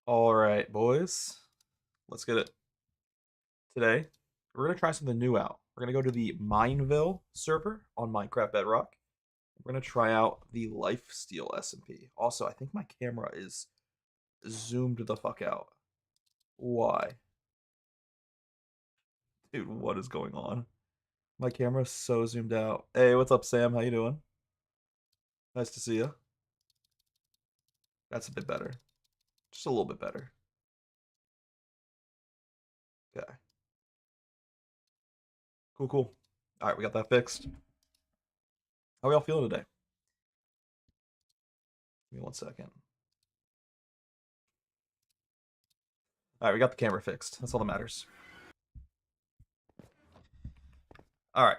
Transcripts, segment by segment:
All right, boys, let's get it. Today, we're going to try something new out. We're going to go to the Mineville server on Minecraft Bedrock. We're going to try out the Lifesteal SMP. Also, I think my camera is zoomed the fuck out. Why? Dude, what is going on? My camera's so zoomed out. Hey, what's up, Sam? How you doing? Nice to see you. That's a bit better. Just a little bit better. Okay. Cool, cool. All right, we got that fixed. How are y'all feeling today? Give me 1 second. All right, we got the camera fixed. That's all that matters. All right.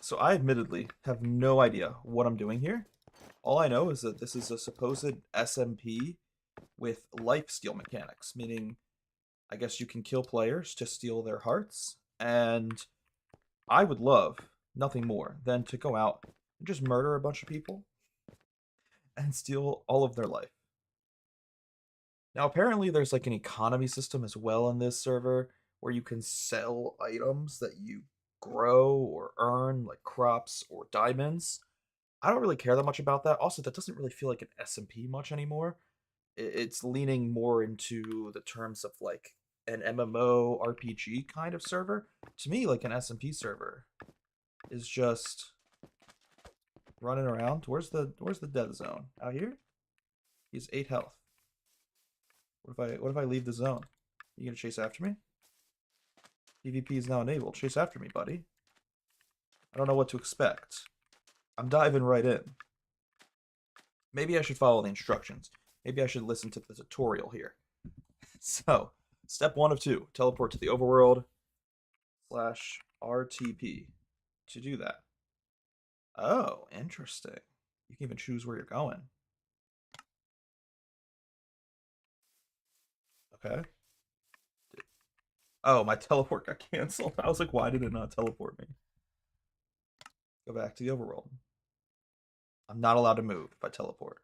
So I admittedly have no idea what I'm doing here. All I know is that this is a supposed SMP with life steal mechanics, meaning I guess you can kill players to steal their hearts, and I would love nothing more than to go out and just murder a bunch of people and steal all of their life. Now, apparently, there's like an economy system as well in this server where you can sell items that you grow or earn, like crops or diamonds. I don't really care that much about that. Also, that doesn't really feel like an SMP much anymore. It's leaning more into the terms of like an MMO RPG kind of server. To me, like an SMP server is just running around. Where's the death zone? Out here? He's 8 health. What if I leave the zone? You gonna chase after me? PvP is now enabled. Chase after me, buddy. I don't know what to expect. I'm diving right in. Maybe I should follow the instructions. Maybe I should listen to the tutorial here. So, step 1 of 2, teleport to the overworld slash RTP to do that. Oh, interesting. You can even choose where you're going. Okay. Oh, my teleport got canceled. I was like, why did it not teleport me? Go back to the overworld. I'm not allowed to move if I teleport.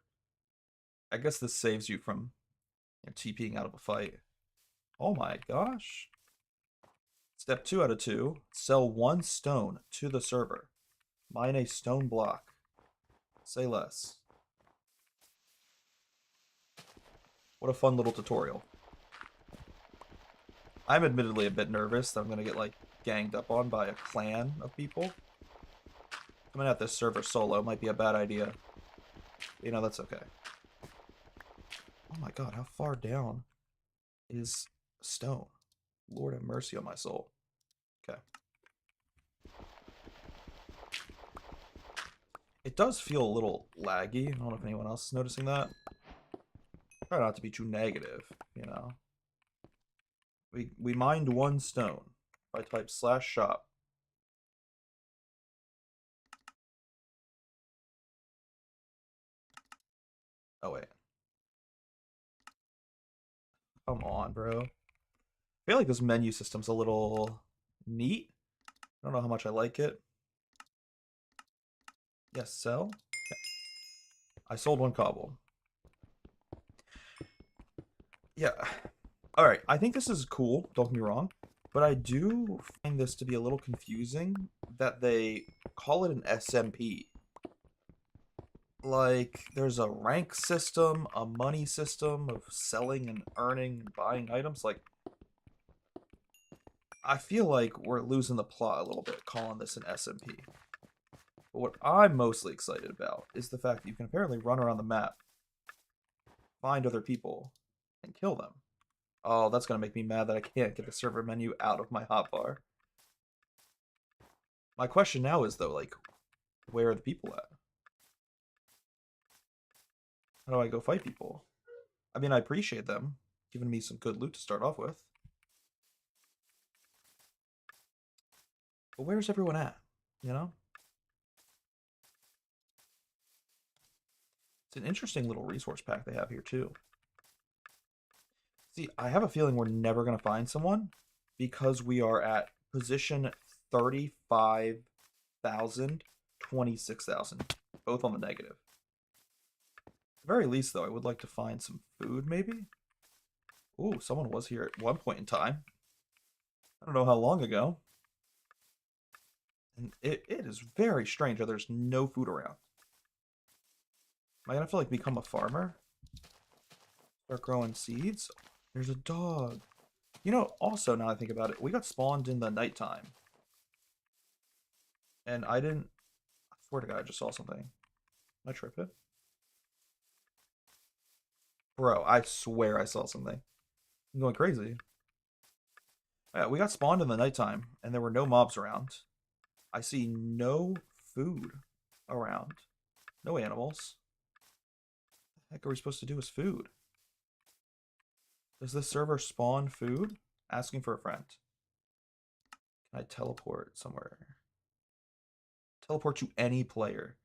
I guess this saves you from TPing out of a fight. Oh my gosh. Step 2 out of 2, sell 1 stone to the server. Mine a stone block. Say less. What a fun little tutorial. I'm admittedly a bit nervous that I'm going to get like ganged up on by a clan of people. Coming at this server solo might be a bad idea. You know, that's okay. Oh my god, how far down is stone? Lord have mercy on my soul. Okay. It does feel a little laggy. I don't know if anyone else is noticing that. Try not to be too negative, you know. We mined 1 stone. If I type /shop. Oh wait. Come on, bro. I feel like this menu system's a little neat. I don't know how much I like it. Yes, sell. Okay. I sold 1 cobble. Yeah. All right. I think this is cool. Don't get me wrong. But I do find this to be a little confusing that they call it an SMP. Like, there's a rank system, a money system of selling and earning and buying items. Like, I feel like we're losing the plot a little bit calling this an SMP. But what I'm mostly excited about is the fact that you can apparently run around the map, find other people, and kill them. Oh, that's gonna make me mad that I can't get the server menu out of my hotbar. My question now is though, like, where are the people at? How do I go fight people? I mean, I appreciate them giving me some good loot to start off with. But where's everyone at? You know? It's an interesting little resource pack they have here too. See, I have a feeling we're never gonna find someone because we are at position 35,000, 26,000, both on the negative. At the very least, though, I would like to find some food, maybe? Ooh, someone was here at one point in time. I don't know how long ago. And it is very strange that there's no food around. Am I gonna have to like become a farmer? Start growing seeds? There's a dog. You know, also now I think about it, we got spawned in the nighttime. And I didn't, I swear to God, I just saw something. Am I tripping? Bro, I swear I saw something. I'm going crazy. Yeah, we got spawned in the nighttime, and there were no mobs around. I see no food around. No animals. What the heck are we supposed to do with food? Does this server spawn food? Asking for a friend. Can I teleport somewhere? Teleport to any player.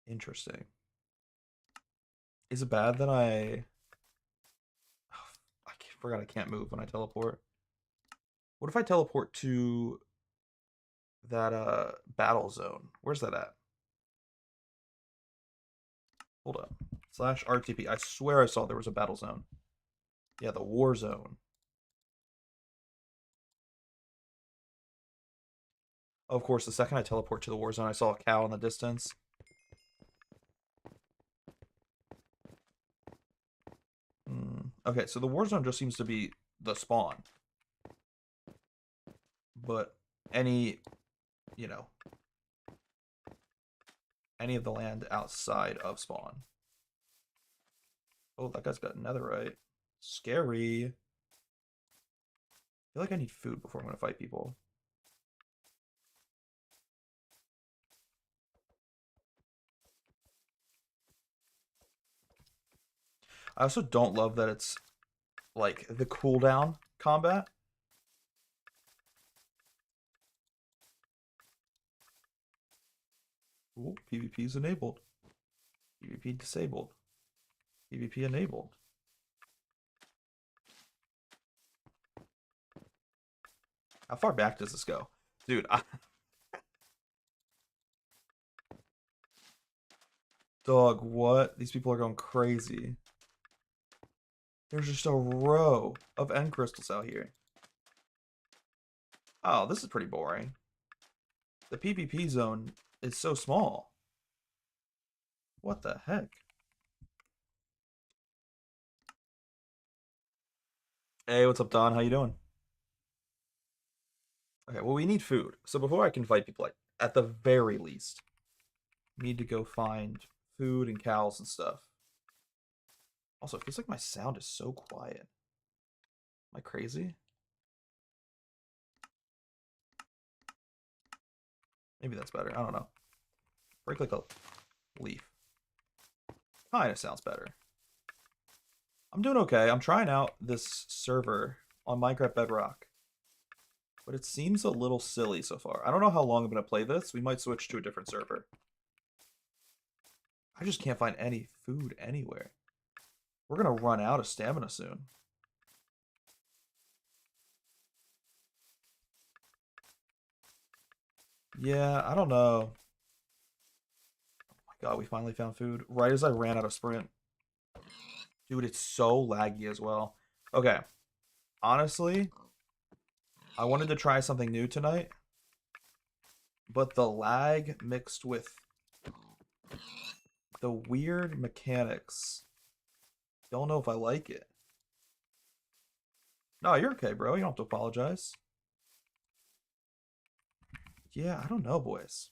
Interesting. Is it bad that I forgot I can't move when I teleport. What if I teleport to that battle zone? Where's that at? Hold up. Slash RTP. I swear I saw there was a battle zone. Yeah, the war zone. Oh, of course, the second I teleport to the war zone, I saw a cow in the distance. Okay, so the war zone just seems to be the spawn. But any, you know, any of the land outside of spawn. Oh, that guy's got netherite. Scary. I feel like I need food before I'm going to fight people. I also don't love that it's like the cooldown combat. Ooh, PvP is enabled. PvP disabled. PvP enabled. How far back does this go? Dude, dog, what? These people are going crazy. There's just a row of end crystals out here. Oh, this is pretty boring. The PvP zone is so small. What the heck? Hey, what's up, Don? How you doing? Okay, well, we need food. So before I can fight people, like, at the very least, need to go find food and cows and stuff. Also, it feels like my sound is so quiet. Am I crazy? Maybe that's better. I don't know. Break like a leaf. Kind of sounds better. I'm doing okay. I'm trying out this server on Minecraft Bedrock. But it seems a little silly so far. I don't know how long I'm going to play this. We might switch to a different server. I just can't find any food anywhere. We're going to run out of stamina soon. Yeah, I don't know. Oh my god, we finally found food. Right as I ran out of sprint. Dude, it's so laggy as well. Okay. Honestly, I wanted to try something new tonight. But the lag mixed with the weird mechanics. Don't know if I like it. No, you're okay, bro. You don't have to apologize. Yeah, I don't know, boys.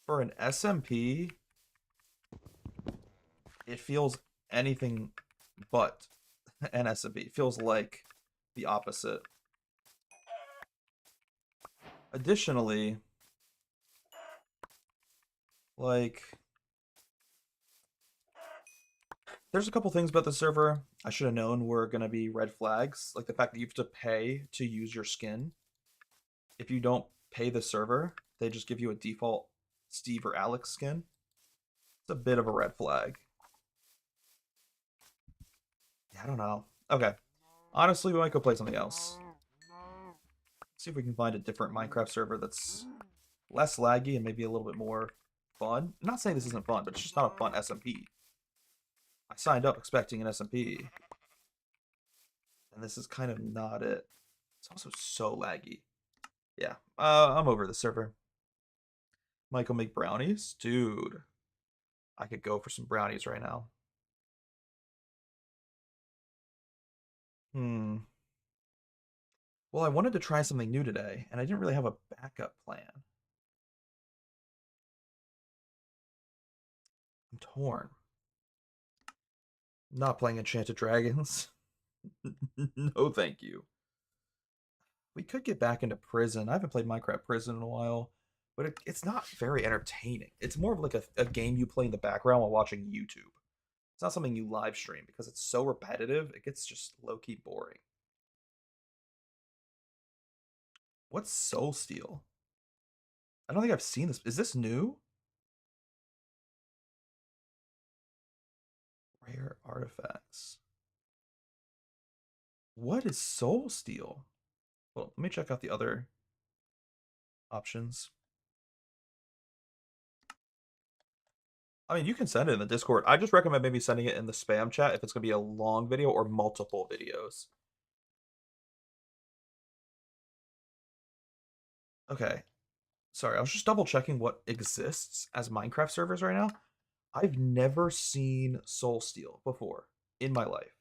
For an SMP, it feels anything but an SMP. It feels like the opposite. Additionally, like, there's a couple things about the server I should have known were going to be red flags. Like the fact that you have to pay to use your skin. If you don't pay the server, they just give you a default Steve or Alex skin. It's a bit of a red flag. Yeah, I don't know. Okay. Honestly, we might go play something else. See if we can find a different Minecraft server that's less laggy and maybe a little bit more fun. I'm not saying this isn't fun, but it's just not a fun SMP. I signed up expecting an SMP, and this is kind of not it. It's also so laggy. Yeah, I'm over the server. Michael make brownies? Dude, I could go for some brownies right now. Hmm. Well, I wanted to try something new today, and I didn't really have a backup plan. I'm torn. Not playing Enchanted Dragons. No, thank you. We could get back into Prison. I haven't played Minecraft Prison in a while, but it's not very entertaining. It's more of like a game you play in the background while watching YouTube. It's not something you live stream because it's so repetitive, it gets just low key boring. What's Soul Steel? I don't think I've seen this. Is this new? Rare artifacts. What is Soul Steel? Well, let me check out the other options. I mean, you can send it in the Discord. I just recommend maybe sending it in the spam chat if it's going to be a long video or multiple videos. Okay. Sorry, I was just double checking what exists as Minecraft servers right now. I've never seen Soul Steel before in my life.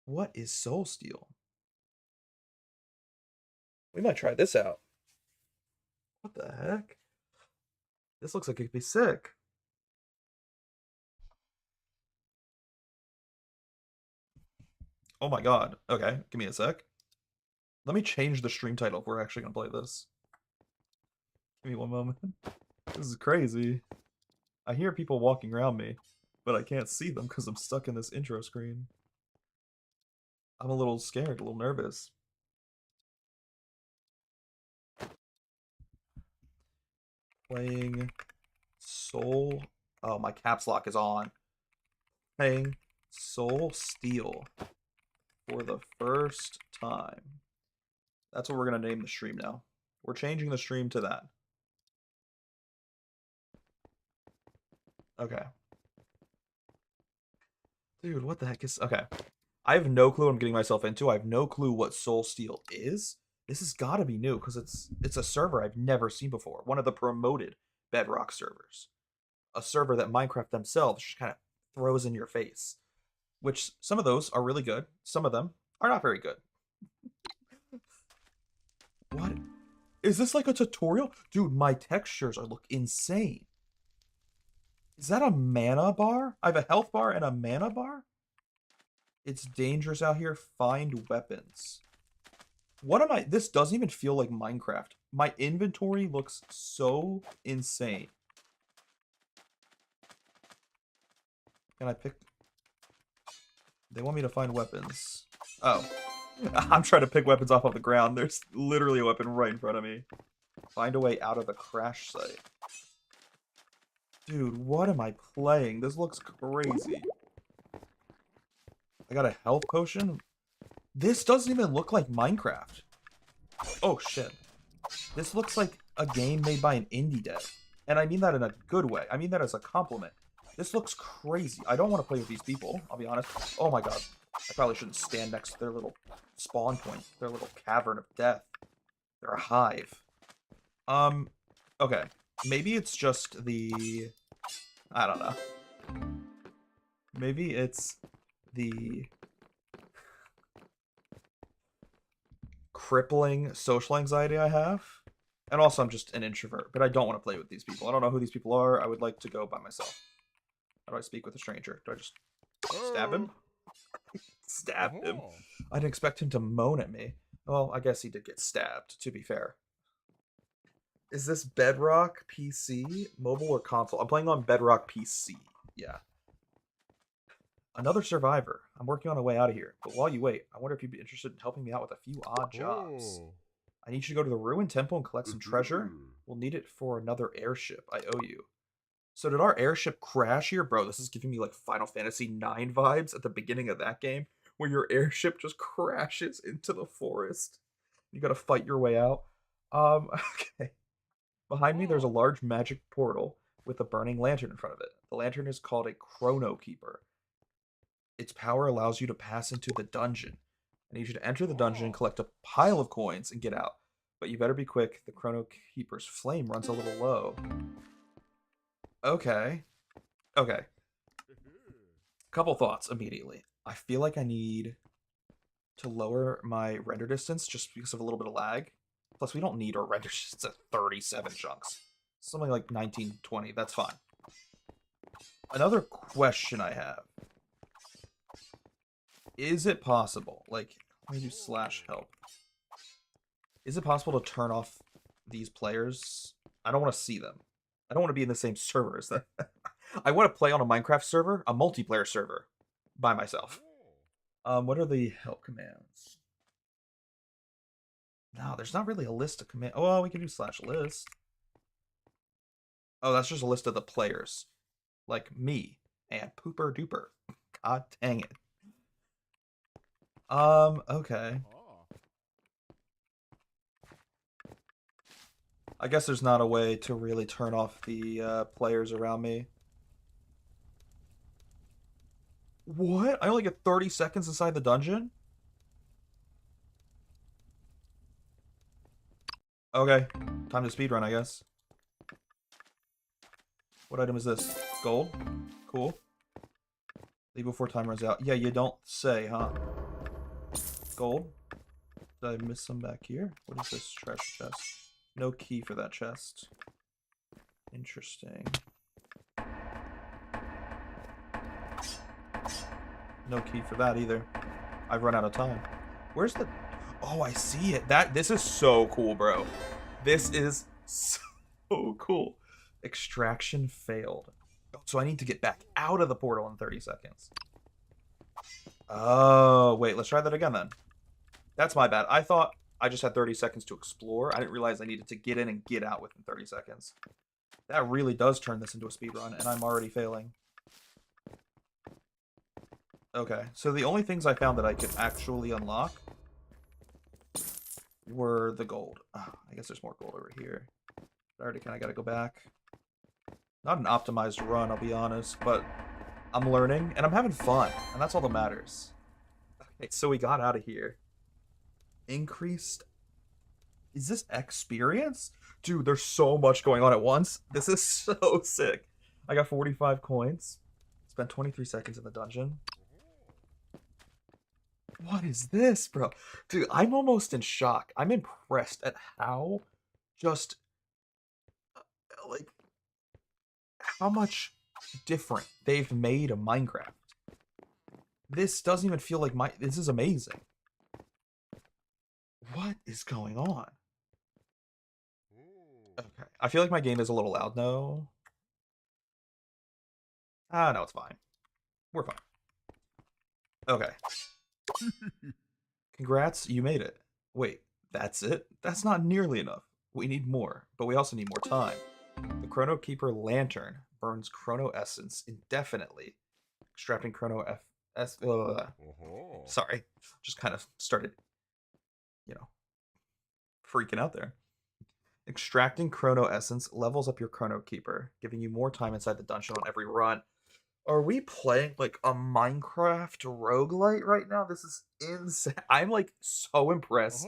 What is Soul Steel? We might try this out. What the heck? This looks like it could be sick. Oh my god. Okay, give me a sec. Let me change the stream title if we're actually going to play this. Give me one moment. This is crazy. I hear people walking around me, but I can't see them because I'm stuck in this intro screen. I'm a little scared, a little nervous. Playing Soul. Oh, my caps lock is on. Playing Soul Steel for the first time. That's what we're going to name the stream now. We're changing the stream to that. Okay. Dude, what the heck is... Okay. I have no clue what I'm getting myself into. I have no clue what Soul Steel is. This has got to be new because it's a server I've never seen before. One of the promoted Bedrock servers. A server that Minecraft themselves just kind of throws in your face. Which some of those are really good. Some of them are not very good. What? Is this like a tutorial? Dude, my textures look insane. Is that a mana bar? I have a health bar and a mana bar? It's dangerous out here. Find weapons. What am I? This doesn't even feel like Minecraft. My inventory looks so insane. Can I pick? They want me to find weapons. Oh. I'm trying to pick weapons off of the ground. There's literally a weapon right in front of me. Find a way out of the crash site. Dude, what am I playing? This looks crazy. I got a health potion. This doesn't even look like Minecraft. Oh, shit. This looks like a game made by an indie dev. And I mean that in a good way. I mean that as a compliment. This looks crazy. I don't want to play with these people, I'll be honest. Oh my god. I probably shouldn't stand next to their little spawn point. Their little cavern of death. They're a hive. Okay. Maybe it's just the... I don't know. Maybe it's the crippling social anxiety I have. And also, I'm just an introvert, but I don't want to play with these people. I don't know who these people are. I would like to go by myself. How do I speak with a stranger? Do I just stab him? Stab him? I didn't expect him to moan at me. Well, I guess he did get stabbed, to be fair. Is this Bedrock PC, mobile, or console? I'm playing on Bedrock PC. Yeah. Another survivor. I'm working on a way out of here. But while you wait, I wonder if you'd be interested in helping me out with a few odd jobs. I need you to go to the ruined temple and collect some treasure. We'll need it for another airship. I owe you. So did our airship crash here? Bro, this is giving me like Final Fantasy IX vibes at the beginning of that game, where your airship just crashes into the forest. You gotta fight your way out. Okay. Behind me, there's a large magic portal with a burning lantern in front of it. The lantern is called a Chrono Keeper. Its power allows you to pass into the dungeon. I need you to enter the dungeon and collect a pile of coins and get out. But you better be quick. The Chrono Keeper's flame runs a little low. Okay. Okay. Couple thoughts immediately. I feel like I need to lower my render distance just because of a little bit of lag. Plus, we don't need our render distance at 37 chunks. Something like 1920. That's fine. Another question I have. Is it possible, like, let me do /help. Is it possible to turn off these players? I don't want to see them. I don't want to be in the same server as them. I want to play on a Minecraft server, a multiplayer server, by myself. What are the help commands? No, there's not really a list of commands. Oh, well, we can do /list. Oh, that's just a list of the players. Like me and Pooper Duper. God dang it. Okay. I guess there's not a way to really turn off the players around me. What? I only get 30 seconds inside the dungeon? Okay. Time to speedrun, I guess. What item is this? Gold? Cool. Leave before time runs out. Yeah, you don't say, huh? Gold? Did I miss some back here? What is this treasure chest? No key for that chest. Interesting. No key for that either. I've run out of time. Where's the... Oh, I see it. This is so cool, bro. This is so cool. Extraction failed. So I need to get back out of the portal in 30 seconds. Oh, wait. Let's try that again then. That's my bad. I thought I just had 30 seconds to explore. I didn't realize I needed to get in and get out within 30 seconds. That really does turn this into a speedrun, and I'm already failing. Okay, so the only things I found that I could actually unlock were the gold. Oh, I guess there's more gold over here. I already kind of got to go back. Not an optimized run, I'll be honest, but I'm learning, and I'm having fun, and that's all that matters. Okay, so we got out of here. Increased... Is this experience? Dude, there's so much going on at once. This is so sick. I got 45 coins. Spent 23 seconds in the dungeon. What is this, bro? Dude, I'm almost in shock. I'm impressed at how just, like, how much different they've made a Minecraft. This doesn't even feel like this is amazing. What is going on? Okay, I feel like my game is a little loud now. Ah, no, it's fine. We're fine. Okay. Congrats, you made it. Wait, that's it? That's not nearly enough. We need more, but we also need more time. The Chrono Keeper Lantern burns Chrono Essence indefinitely. Extracting Chrono Sorry, just kind of started, freaking out there. Extracting Chrono Essence levels up your Chrono Keeper, giving you more time inside the dungeon on every run. Are we playing like a Minecraft roguelite right now? This is insane. I'm like so impressed.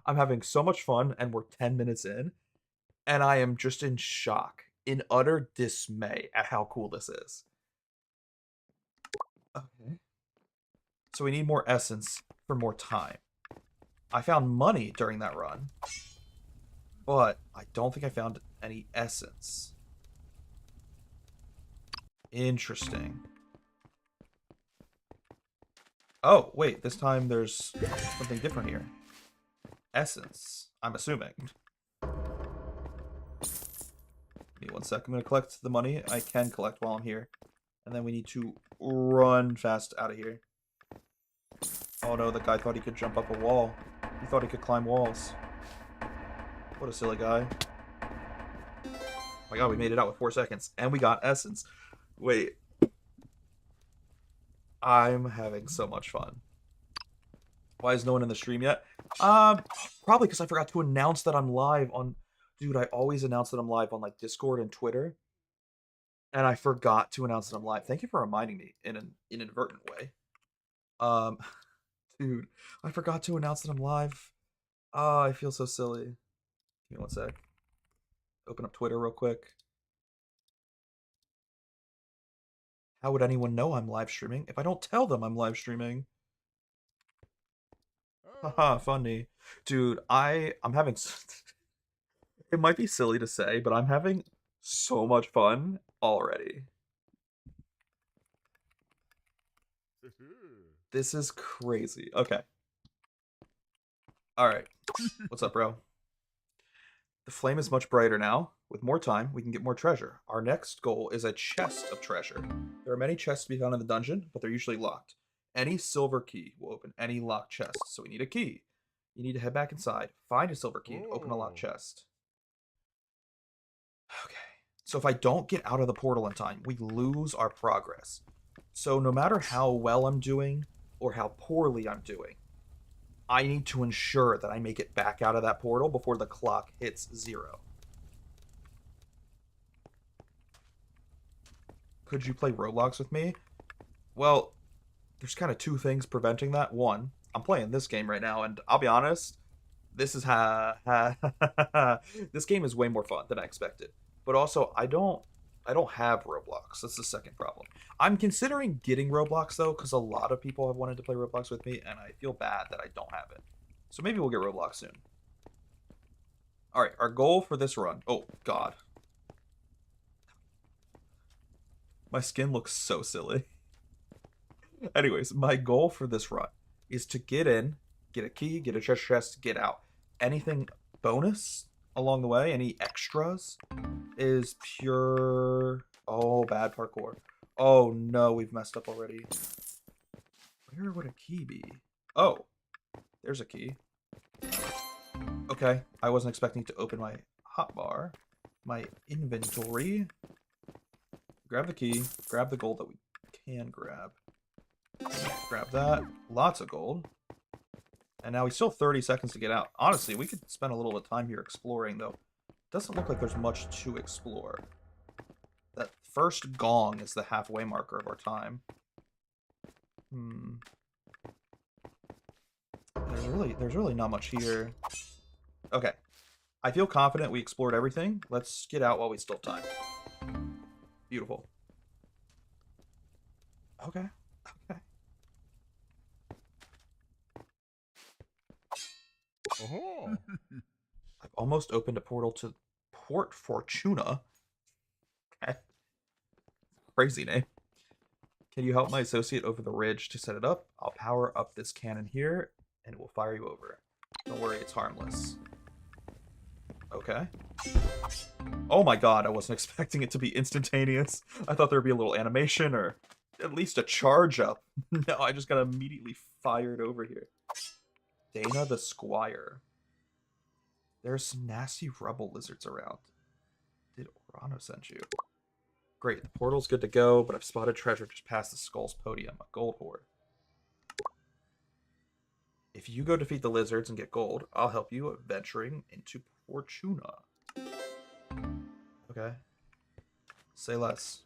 I'm having so much fun, and we're 10 minutes in, and I am just in shock, in utter dismay at how cool this is. Okay. So we need more essence for more time. I found money during that run, but I don't think I found any essence. Interesting. Oh, wait, this time there's something different here. Essence, I'm assuming. Give me 1 second. I'm going to collect the money I can collect while I'm here. And then we need to run fast out of here. Oh no, the guy thought he could jump up a wall. He thought he could climb walls. What a silly guy. Oh my god, we made it out with 4 seconds. And we got essence. Wait. I'm having so much fun. Why is no one in the stream yet? Probably because I forgot to announce that I'm live on Dude, I always announce that I'm live on like Discord and Twitter, and I forgot to announce that I'm live. Thank you for reminding me in an inadvertent way. Um, dude, I forgot to announce that I'm live. Oh, I feel so silly. Give me one sec. Open up Twitter real quick. How would anyone know I'm live streaming if I don't tell them I'm live streaming? Haha, funny. Dude, I'm having it might be silly to say, but I'm having so much fun already. This is crazy. Okay. All right. What's up, bro? The flame is much brighter now. With more time, we can get more treasure. Our next goal is a chest of treasure. There are many chests to be found in the dungeon, but they're usually locked. Any silver key will open any locked chest, so we need a key. You need to head back inside, find a silver key, and open a locked chest. Okay. So if I don't get out of the portal in time, we lose our progress. So no matter how well I'm doing or how poorly I'm doing, I need to ensure that I make it back out of that portal before the clock hits 0. Could you play Roblox with me? Well, there's kind of two things preventing that. One, I'm playing this game right now, and I'll be honest, this is this game is way more fun than I expected. But also, I don't have Roblox. That's the second problem. I'm considering getting Roblox though, because a lot of people have wanted to play Roblox with me, and I feel bad that I don't have it. So maybe we'll get Roblox soon. All right, our goal for this run. Oh God, my skin looks so silly. Anyways, my goal for this run is to get in, get a key, get a chest, get out. Anything bonus along the way, any extras, is pure. Oh, bad parkour. Oh no, we've messed up already. Where would a key be? Oh, there's a key. Okay, I wasn't expecting to open my hotbar, my inventory. Grab the key, grab the gold that we can grab. Grab that. Lots of gold. And now we still have 30 seconds to get out. Honestly, we could spend a little bit of time here exploring, though. Doesn't look like there's much to explore. That first gong is the halfway marker of our time. There's really not much here. Okay. I feel confident we explored everything. Let's get out while we still have time. Beautiful. Okay. Okay. Oh. I've almost opened a portal to Port Fortuna. Okay. Crazy name. Can you help my associate over the ridge to set it up? I'll power up this cannon here, and it will fire you over. Don't worry, it's harmless. Okay. Oh my god, I wasn't expecting it to be instantaneous. I thought there'd be a little animation or at least a charge up. No, I just got immediately fired over here. Dana the Squire. There's some nasty rubble lizards around. Did Orano send you? Great, the portal's good to go, but I've spotted treasure just past the skull's podium, a gold hoard. If you go defeat the lizards and get gold, I'll help you venturing into Fortuna. Okay. Say less.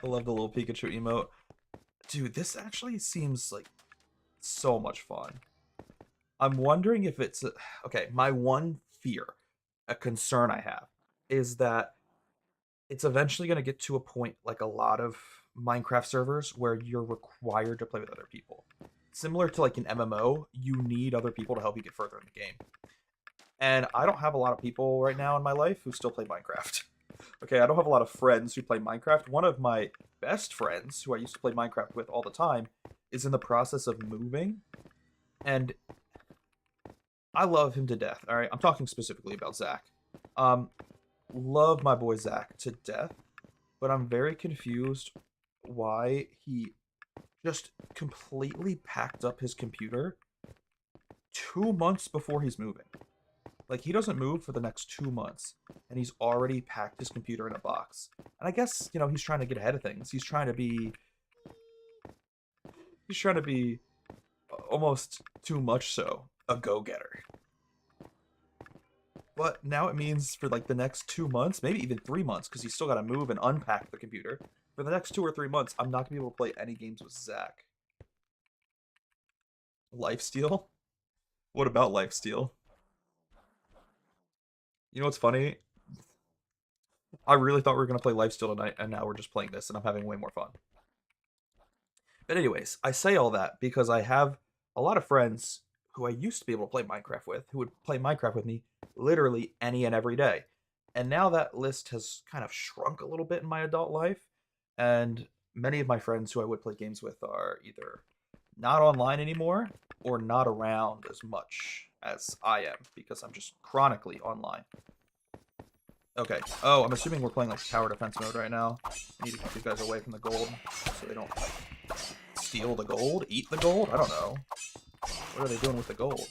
I love the little Pikachu emote. Dude, this actually seems like so much fun. I'm wondering if it's... Okay, my one fear, a concern I have, is that it's eventually going to get to a point like a lot of Minecraft servers where you're required to play with other people. Similar to like an MMO, you need other people to help you get further in the game. And I don't have a lot of people right now in my life who still play Minecraft. Okay, I don't have a lot of friends who play Minecraft. One of my best friends, who I used to play Minecraft with all the time, is in the process of moving. And I love him to death, alright? I'm talking specifically about Zach. Love my boy Zach to death, but I'm very confused why he just completely packed up his computer 2 months before he's moving. Like, he doesn't move for the next 2 months, and he's already packed his computer in a box. And I guess, you know, he's trying to get ahead of things. He's trying to be almost too much so a go-getter. But now it means for like the next 2 months, maybe even 3 months, because he's still got to move and unpack the computer. For the next 2 or 3 months, I'm not going to be able to play any games with Zach. Lifesteal? What about Lifesteal? You know what's funny? I really thought we were going to play Lifesteal tonight, and now we're just playing this, and I'm having way more fun. But anyways, I say all that because I have a lot of friends who I used to be able to play Minecraft with, who would play Minecraft with me literally any and every day. And now that list has kind of shrunk a little bit in my adult life, and many of my friends who I would play games with are either not online anymore or not around as much as I am because I'm just chronically online. Okay. Oh, I'm assuming we're playing like tower defense mode right now. I need to keep these guys away from the gold so they don't steal the gold, eat the gold. I don't know. What are they doing with the gold?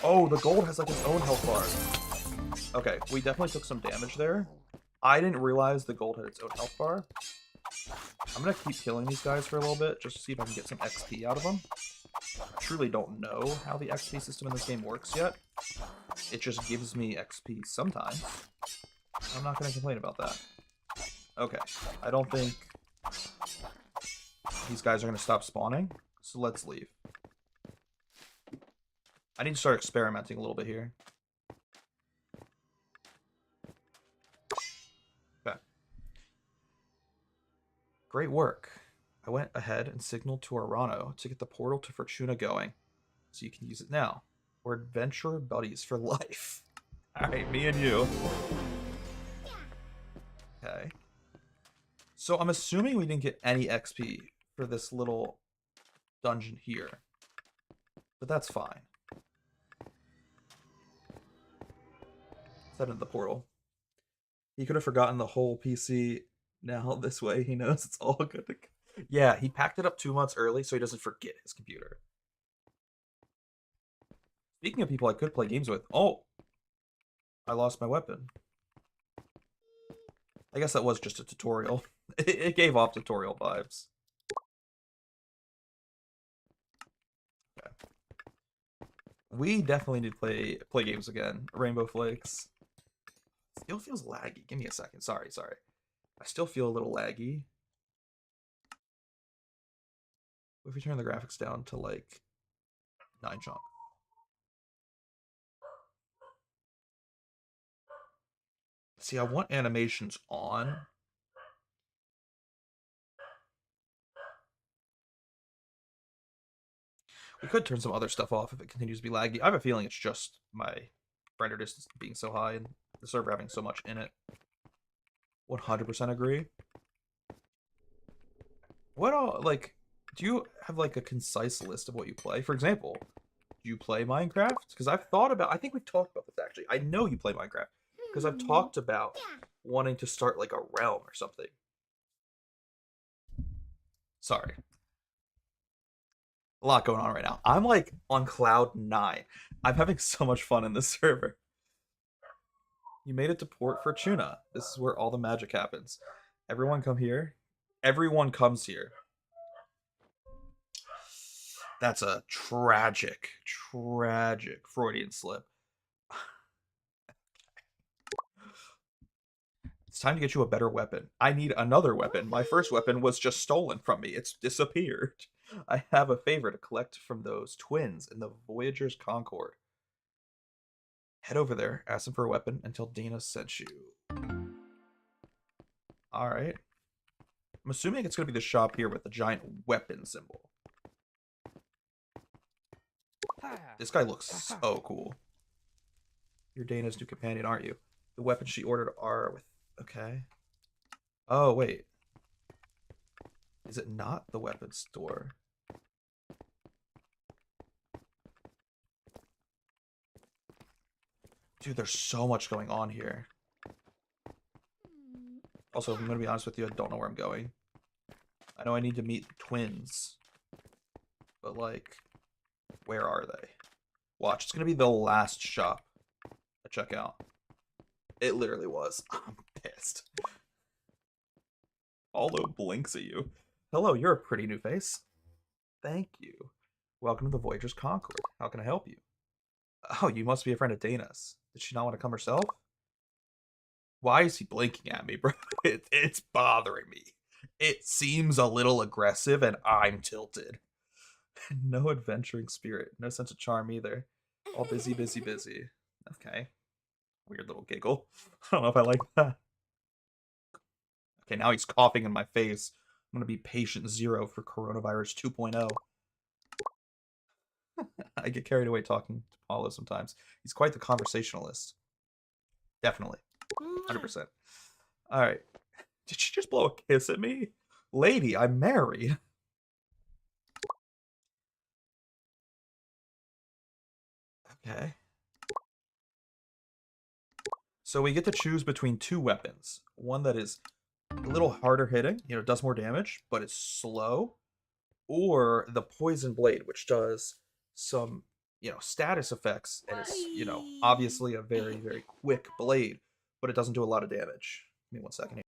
Oh, the gold has like its own health bar. Okay, we definitely took some damage there. I didn't realize the gold had its own health bar. I'm gonna keep killing these guys for a little bit just to see if I can get some XP out of them. I truly don't know how the XP system in this game works yet. It just gives me XP sometimes. I'm not gonna complain about that. Okay, I don't think these guys are gonna stop spawning, so let's leave. I need to start experimenting a little bit here. Okay. Great work. I went ahead and signaled to Arano to get the portal to Fortuna going, so you can use it now. We're adventure buddies for life. Alright, me and you. Okay. So I'm assuming we didn't get any XP for this little dungeon here. But that's fine. Head into the portal. He could have forgotten the whole PC. Now this way he knows it's all good to go. Yeah, he packed it up 2 months early so he doesn't forget his computer. Speaking of people I could play games with. Oh! I lost my weapon. I guess that was just a tutorial. It gave off tutorial vibes. Okay. We definitely need to play games again. Rainbow Flakes. Still feels laggy. Give me a second. Sorry. I still feel a little laggy. If we turn the graphics down to like 9 chunk. See, I want animations on. We could turn some other stuff off if it continues to be laggy. I have a feeling it's just my render distance being so high and the server having so much in it. 100% agree. What all, like, do you have like a concise list of what you play? For example, do you play Minecraft? Because I've thought about, I think we've talked about this actually. I know you play Minecraft because I've talked about wanting to start like a realm or something. Sorry. A lot going on right now. I'm like on cloud 9. I'm having so much fun in this server. You made it to Port Fortuna. This is where all the magic happens. Everyone come here. Everyone comes here. That's a tragic Freudian slip. It's time to get you a better weapon. I need another weapon. My first weapon was just stolen from me. It's disappeared. I have a favor to collect from those twins in the Voyager's Concord. Head over there, ask them for a weapon until Dana sent you. Alright. I'm assuming it's going to be the shop here with the giant weapon symbol. This guy looks so cool. You're Dana's new companion, aren't you? The weapons she ordered are with... Okay. Oh, wait. Is it not the weapons store? Dude, there's so much going on here. Also, if I'm going to be honest with you, I don't know where I'm going. I know I need to meet the twins. But, like, where are they? Watch, it's going to be the last shop I check out. It literally was. I'm pissed. Aldo blinks at you. Hello, you're a pretty new face. Thank you. Welcome to the Voyager's Concord. How can I help you? Oh, you must be a friend of Dana's. Did she not want to come herself? Why is he blinking at me, bro? It's bothering me. It seems a little aggressive, and I'm tilted. No adventuring spirit. No sense of charm either. All busy, busy, busy. Okay. Weird little giggle. I don't know if I like that. Okay, now he's coughing in my face. I'm gonna be patient zero for coronavirus 2.0. I get carried away talking to Paulo sometimes. He's quite the conversationalist. Definitely. 100%. Alright. Did she just blow a kiss at me? Lady, I'm married. Okay. So we get to choose between two weapons. One that is a little harder hitting, does more damage, but it's slow. Or the poison blade, which does some, status effects, and it's, obviously a very, very quick blade, but it doesn't do a lot of damage. Give me 1 second here.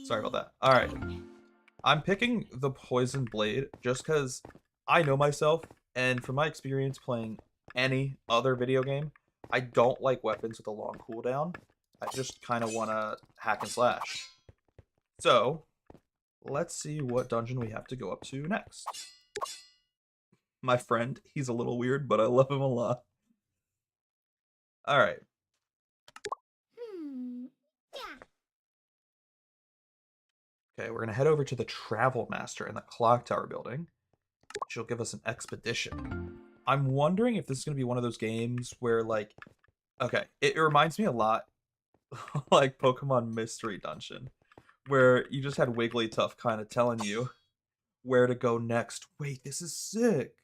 Sorry about that. All right. I'm picking the poison blade just because I know myself, and from my experience playing any other video game, I don't like weapons with a long cooldown. I just kind of want to hack and slash. So, let's see what dungeon we have to go up to next. My friend, he's a little weird, but I love him a lot. All right. Okay, we're going to head over to the Travel Master in the Clock Tower building, which will give us an expedition. I'm wondering if this is going to be one of those games where, like, okay, it reminds me a lot like Pokemon Mystery Dungeon, where you just had Wigglytuff kind of telling you where to go next. Wait, this is sick.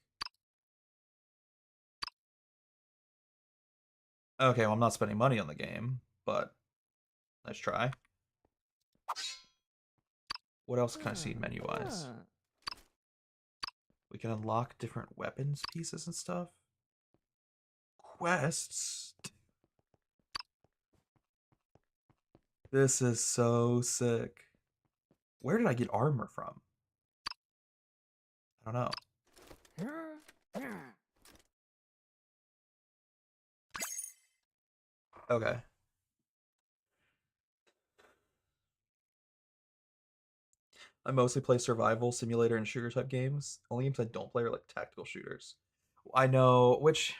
Okay, well, I'm not spending money on the game, but let's try. What else can I see menu-wise? We can unlock different weapons pieces and stuff. Quests. This is so sick. Where did I get armor from? I don't know. Okay. I mostly play survival, simulator, and shooter type games. Only games I don't play are like tactical shooters. I know, which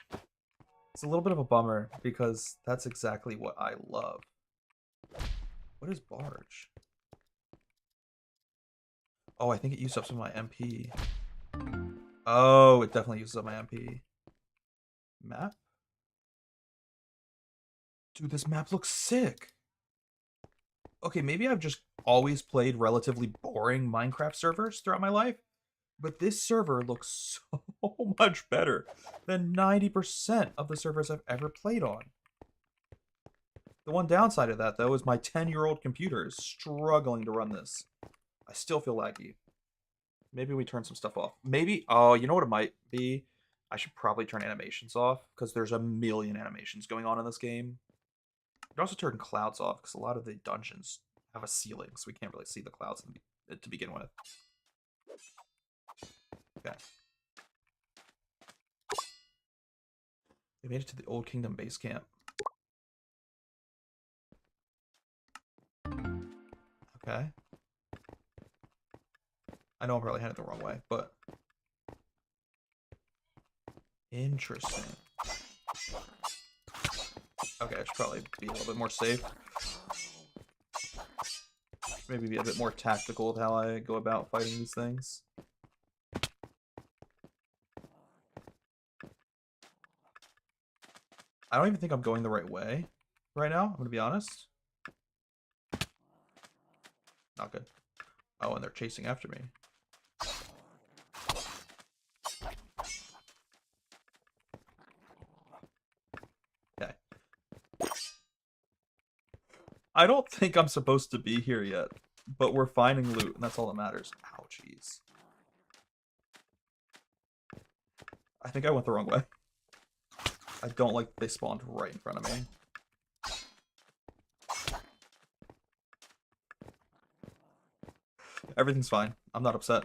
it's a little bit of a bummer because that's exactly what I love. What is Barge? Oh, I think it used up some of my MP. Oh, it definitely uses up my MP. Map? Dude, this map looks sick. Okay, maybe I've just always played relatively boring Minecraft servers throughout my life, but this server looks so much better than 90% of the servers I've ever played on. The one downside of that, though, is my 10-year-old computer is struggling to run this. I still feel laggy. Maybe we turn some stuff off. Maybe, oh, you know what it might be? I should probably turn animations off, because there's a million animations going on in this game. You can also turn clouds off, because a lot of the dungeons have a ceiling, so we can't really see the clouds to begin with. Okay. We made it to the Old Kingdom base camp. Okay. I know I'm probably headed the wrong way, but... Interesting. Okay, I should probably be a little bit more safe. Maybe be a bit more tactical with how I go about fighting these things. I don't even think I'm going the right way right now, I'm gonna be honest. Not good. Oh, and they're chasing after me. Okay. I don't think I'm supposed to be here yet, but we're finding loot, and that's all that matters. Ouchies. I think I went the wrong way. I don't like they spawned right in front of me. Everything's fine. I'm not upset.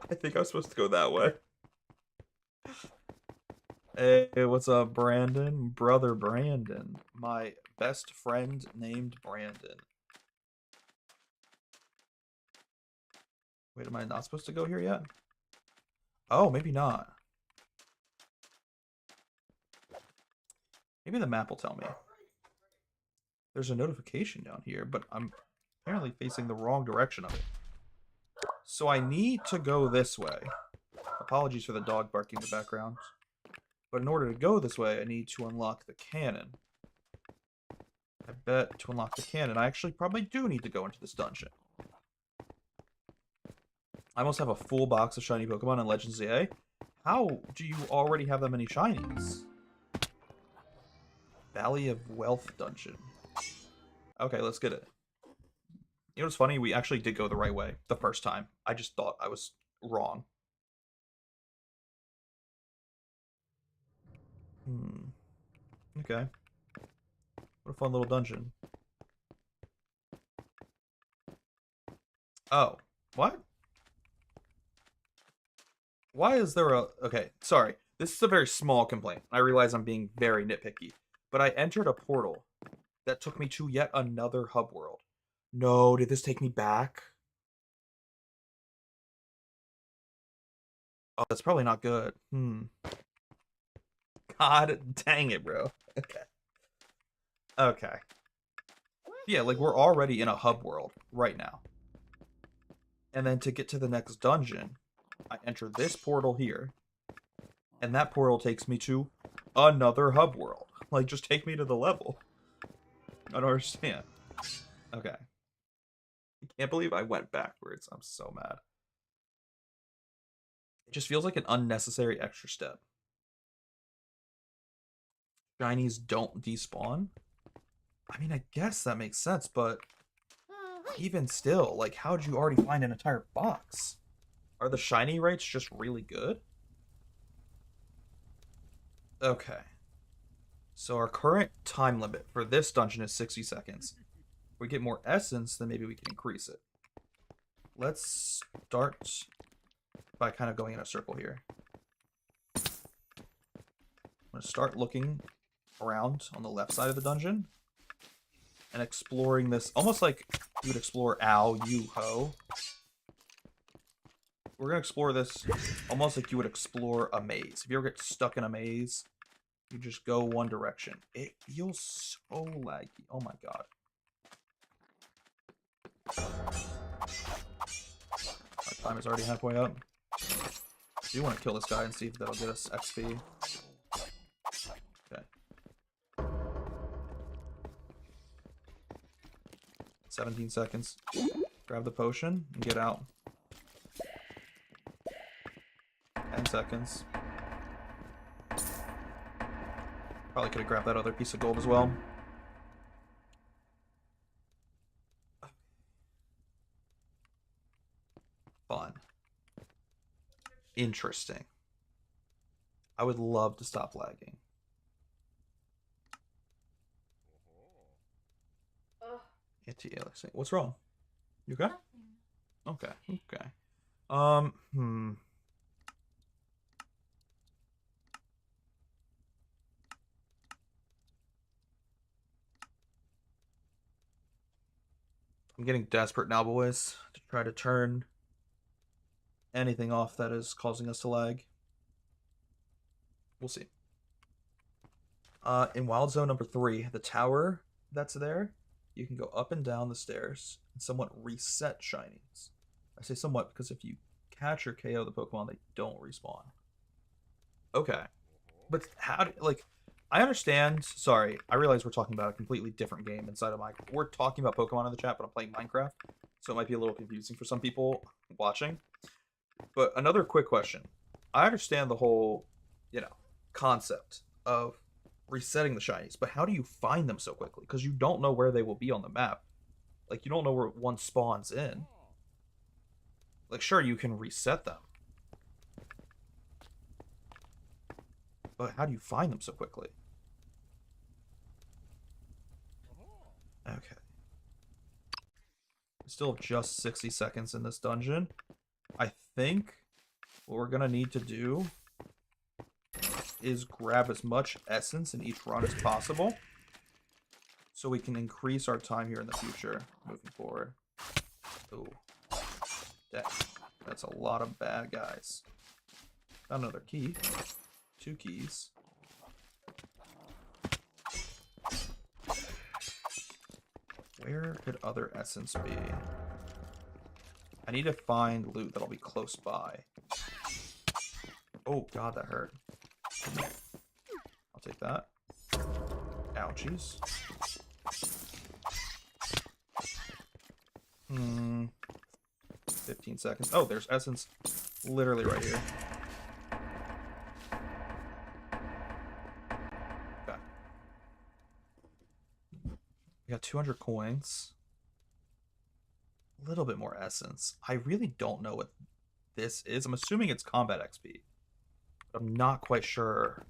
I think I was supposed to go that way. Hey, what's up, Brandon? Brother Brandon. My best friend named Brandon. Wait, am I not supposed to go here yet? Oh, maybe not. Maybe the map will tell me. There's a notification down here, but I'm apparently facing the wrong direction of it. So I need to go this way. Apologies for the dog barking in the background. But in order to go this way, I need to unlock the cannon. I bet to unlock the cannon, I actually probably do need to go into this dungeon. I almost have a full box of shiny Pokemon in Legends ZA. How do you already have that many shinies? Valley of Wealth dungeon. Okay, let's get it. You know what's funny? We actually did go the right way the first time. I just thought I was wrong. Okay. What a fun little dungeon. Oh. What? Why is there a... Okay, sorry. This is a very small complaint. I realize I'm being very nitpicky. But I entered a portal that took me to yet another hub world. No, did this take me back? Oh, that's probably not good. God dang it, bro. Okay. Okay. Yeah, like we're already in a hub world right now. And then to get to the next dungeon, I enter this portal here. And that portal takes me to another hub world. Like, just take me to the level. I don't understand. Okay. I can't believe I went backwards. I'm so mad. It just feels like an unnecessary extra step. Shinies don't despawn? I mean, I guess that makes sense, but even still, like, how'd you already find an entire box? Are the shiny rates just really good? Okay. So our current time limit for this dungeon is 60 seconds. If we get more essence, then maybe we can increase it. Let's start by kind of going in a circle here. I'm going to start looking around on the left side of the dungeon and exploring this almost like you would explore Ao Yu Ho. We're going to explore this almost like you would explore a maze. If you ever get stuck in a maze, you just go one direction. It feels so laggy. Oh my god. Our time is already halfway up. I do want to kill this guy and see if that'll get us XP. Okay. 17 seconds. Grab the potion and get out. 10 seconds. Probably could have grabbed that other piece of gold as well. Fun. Interesting. I would love to stop lagging. Anti-aliasing. What's wrong? You okay? Okay. Okay. I'm I'm getting desperate now, boys, to try to turn anything off that is causing us to lag. We'll see. In Wild Zone number 3, the tower that's there, you can go up and down the stairs and somewhat reset shinies. I say somewhat because if you catch or KO the Pokemon, they don't respawn. Okay. But how do, like, I understand. Sorry, I realize we're talking about a completely different game inside of Minecraft. We're talking about Pokemon in the chat, but I'm playing Minecraft, so it might be a little confusing for some people watching. But another quick question. I understand the whole, concept of resetting the shinies, but how do you find them so quickly? Because you don't know where they will be on the map. Like, you don't know where one spawns in. Like, sure, you can reset them. But how do you find them so quickly? Okay. We still have just 60 seconds in this dungeon. I think what we're going to need to do is grab as much essence in each run as possible so we can increase our time here in the future moving forward. Ooh. That's a lot of bad guys. Found another key. 2 keys. Where could other essence be? I need to find loot that'll be close by. Oh god, that hurt. I'll take that. Ouchies. 15 seconds. Oh, there's essence literally right here. Okay. We got 200 coins. A little bit more essence. I really don't know what this is. I'm assuming it's combat XP. But I'm not quite sure.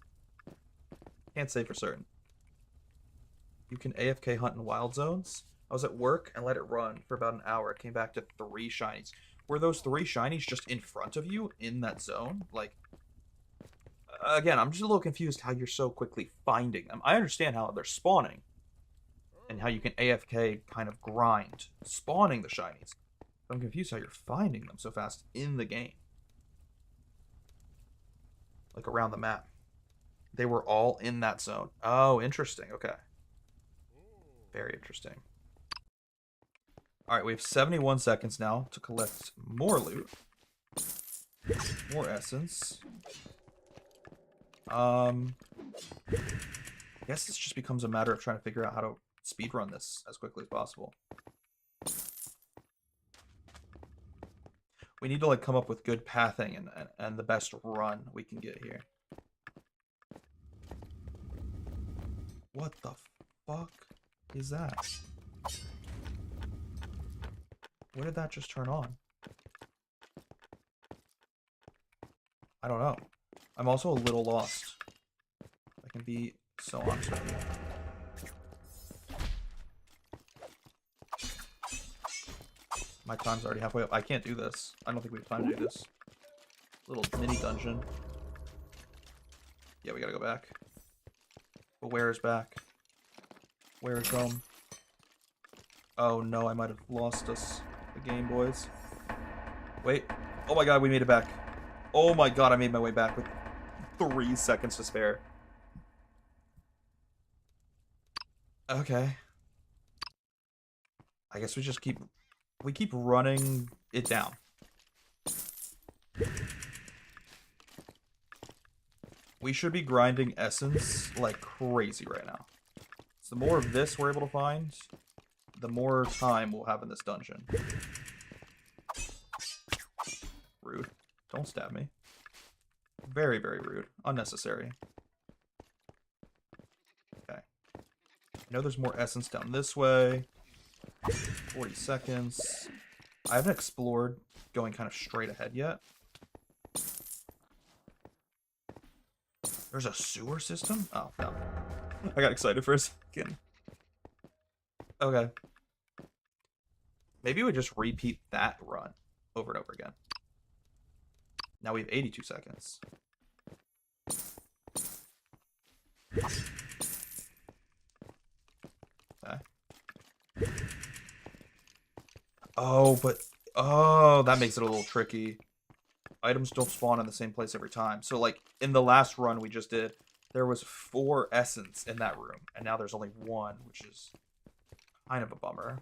Can't say for certain. You can AFK hunt in wild zones. I was at work and let it run for about an hour. Came back to 3 shinies. Were those 3 shinies just in front of you in that zone? Like, again, I'm just a little confused how you're so quickly finding them. I understand how they're spawning and how you can AFK kind of grind spawning the shinies. But I'm confused how you're finding them so fast in the game. Like around the map. They were all in that zone. Oh, interesting. Okay. Very interesting. Alright, we have 71 seconds now to collect more loot. More essence. I guess this just becomes a matter of trying to figure out how to speedrun this as quickly as possible. We need to like come up with good pathing and the best run we can get here. What the fuck is that? Where did that just turn on? I don't know. I'm also a little lost. I can be so honest with you. My time's already halfway up. I can't do this. I don't think we have time to do this. Little mini dungeon. Yeah, we gotta go back. But where is back? Where is home? Oh no, I might have lost us. The Game Boys. Wait. Oh my god, we made it back. Oh my god, I made my way back with 3 seconds to spare. Okay. I guess we just keep running it down. We should be grinding essence like crazy right now. So the more of this we're able to find, the more time we'll have in this dungeon. Rude. Don't stab me. Very, very rude. Unnecessary. Okay. I know there's more essence down this way. 40 seconds. I haven't explored going kind of straight ahead yet. There's a sewer system? Oh, no. I got excited for a second. Okay. Maybe we just repeat that run over and over again. Now we have 82 seconds. Okay. Oh, but oh, that makes it a little tricky. Items don't spawn in the same place every time. So like in the last run we just did, there was 4 essence in that room, and now there's only 1, which is kind of a bummer.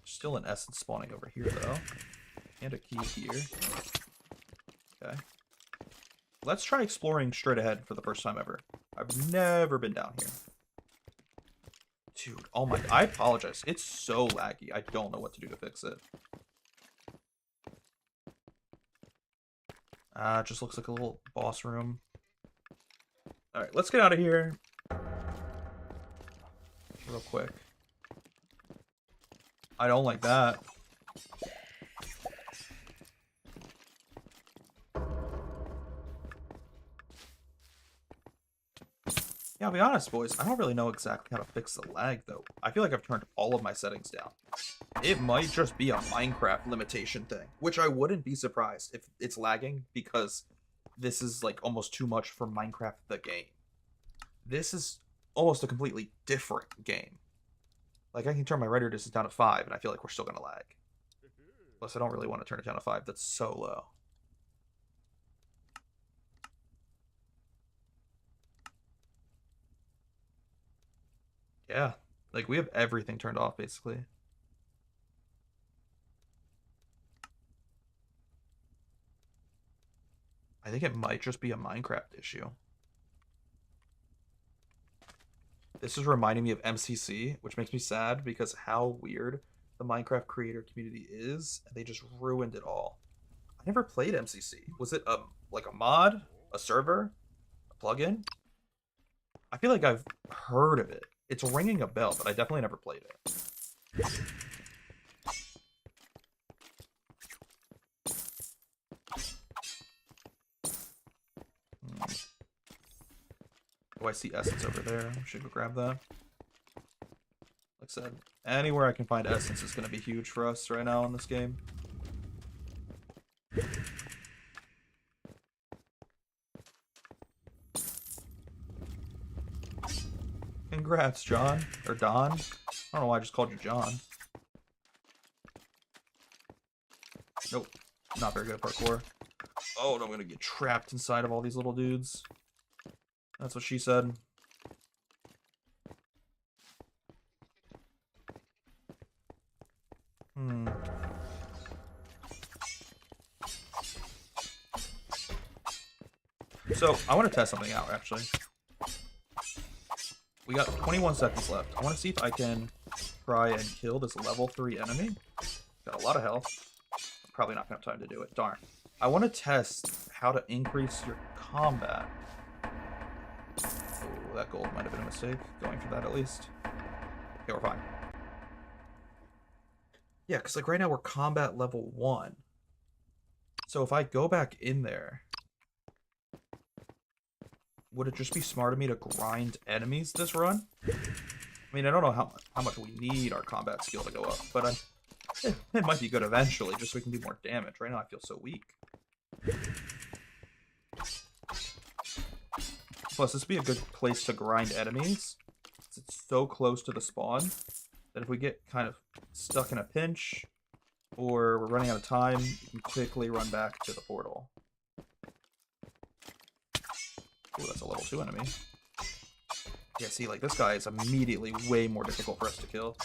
Still an essence spawning over here though, and a key here. Okay. Let's try exploring straight ahead for the first time ever. I've never been down here. Dude, oh my, I apologize. It's so laggy. I don't know what to do to fix it. It just looks like a little boss room. Alright, let's get out of here. Real quick. I don't like that. Yeah, I'll be honest, boys. I don't really know exactly how to fix the lag, though. I feel like I've turned all of my settings down. It might just be a Minecraft limitation thing, which I wouldn't be surprised if it's lagging, because this is, like, almost too much for Minecraft the game. This is almost a completely different game. Like, I can turn my render distance down to 5, and I feel like we're still going to lag. Plus, I don't really want to turn it down to 5. That's so low. Yeah, like we have everything turned off basically. I think it might just be a Minecraft issue. This is reminding me of MCC, which makes me sad because how weird the Minecraft creator community is, and they just ruined it all. I never played MCC. Was it like a mod, a server, a plugin? I feel like I've heard of it. It's ringing a bell, but I definitely never played it. Oh, I see essence over there. Should go grab that. Like I said, anywhere I can find essence is going to be huge for us right now in this game. Congrats, John. Or Don. I don't know why I just called you John. Nope. Not very good at parkour. Oh, no, I'm gonna get trapped inside of all these little dudes. That's what she said. So, I want to test something out, actually. We got 21 seconds left. I want to see if I can try and kill this level 3 enemy. Got a lot of health. I'm probably not going to have time to do it. Darn. I want to test how to increase your combat. Oh, that gold might have been a mistake. Going for that at least. Okay, we're fine. Yeah, because like right now we're combat level 1. So if I go back in there, would it just be smart of me to grind enemies this run? I mean, I don't know how much we need our combat skill to go up, but it might be good eventually, just so we can do more damage. Right now I feel so weak. Plus, this would be a good place to grind enemies. It's so close to the spawn that if we get kind of stuck in a pinch, or we're running out of time, you can quickly run back to the portal. Ooh, that's a level 2 enemy. Yeah, see, like, this guy is immediately way more difficult for us to kill.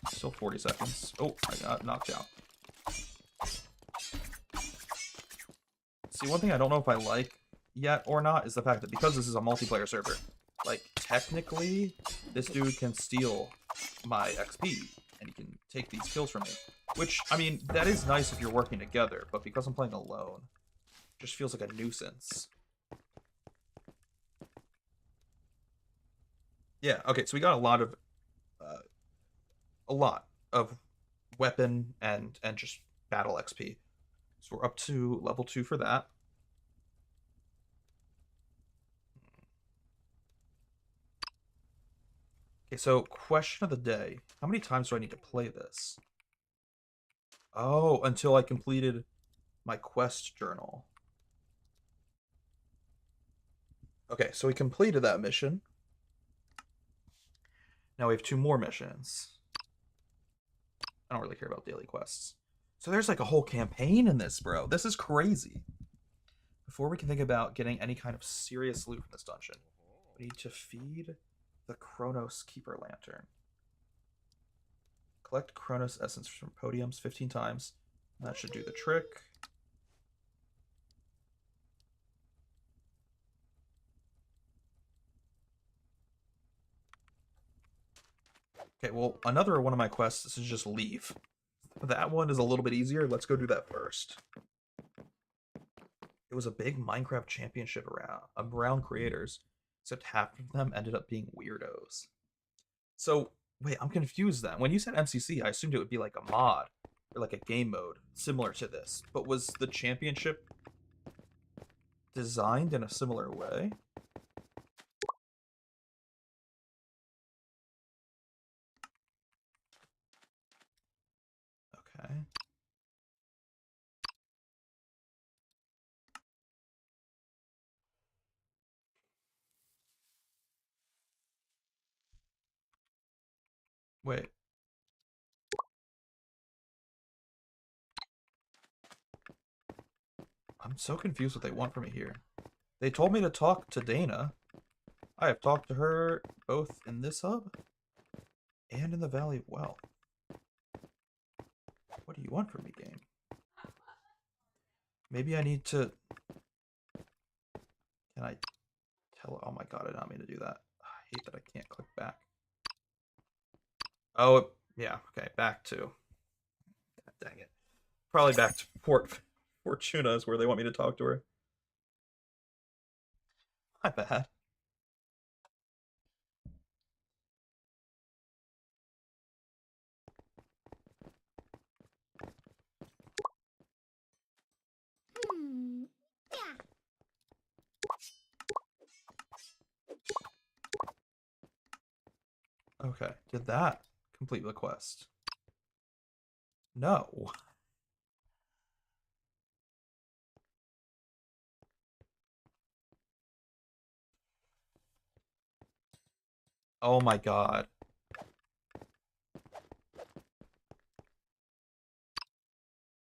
Still 40 seconds. Oh, I got knocked out. See, one thing I don't know if I like yet or not is the fact that because this is a multiplayer server, like, technically, this dude can steal my XP, and he can take these kills from me. Which, I mean, that is nice if you're working together, but because I'm playing alone, it just feels like a nuisance. Yeah, okay, so we got a lot of weapon and just battle XP. So we're up to level 2 for that. Okay, so question of the day. How many times do I need to play this? Oh, until I completed my quest journal. Okay, so we completed that mission. Now we have 2 more missions. I don't really care about daily quests. So there's like a whole campaign in this, bro. This is crazy. Before we can think about getting any kind of serious loot from this dungeon, we need to feed the Chronos Keeper Lantern. Collect Chronos Essence from podiums 15 times. That should do the trick. Okay, well, another one of my quests is just leave. That one is a little bit easier. Let's go do that first. It was a big Minecraft championship around creators, except half of them ended up being weirdos. So, wait, I'm confused then. When you said MCC, I assumed it would be like a mod or like a game mode similar to this. But was the championship designed in a similar way? Okay. Wait. I'm so confused what they want from me here. They told me to talk to Dana. I have talked to her both in this hub and in the Valley of Wealth. What do you want from me, game? Maybe I need to... Can I tell... Oh my god, I did not mean to do that. I hate that I can't click back. Oh, yeah, okay, back to... God dang it. Probably back to Port Fortuna is where they want me to talk to her. My bad. Yeah. Okay, did that complete the quest? No. Oh my god.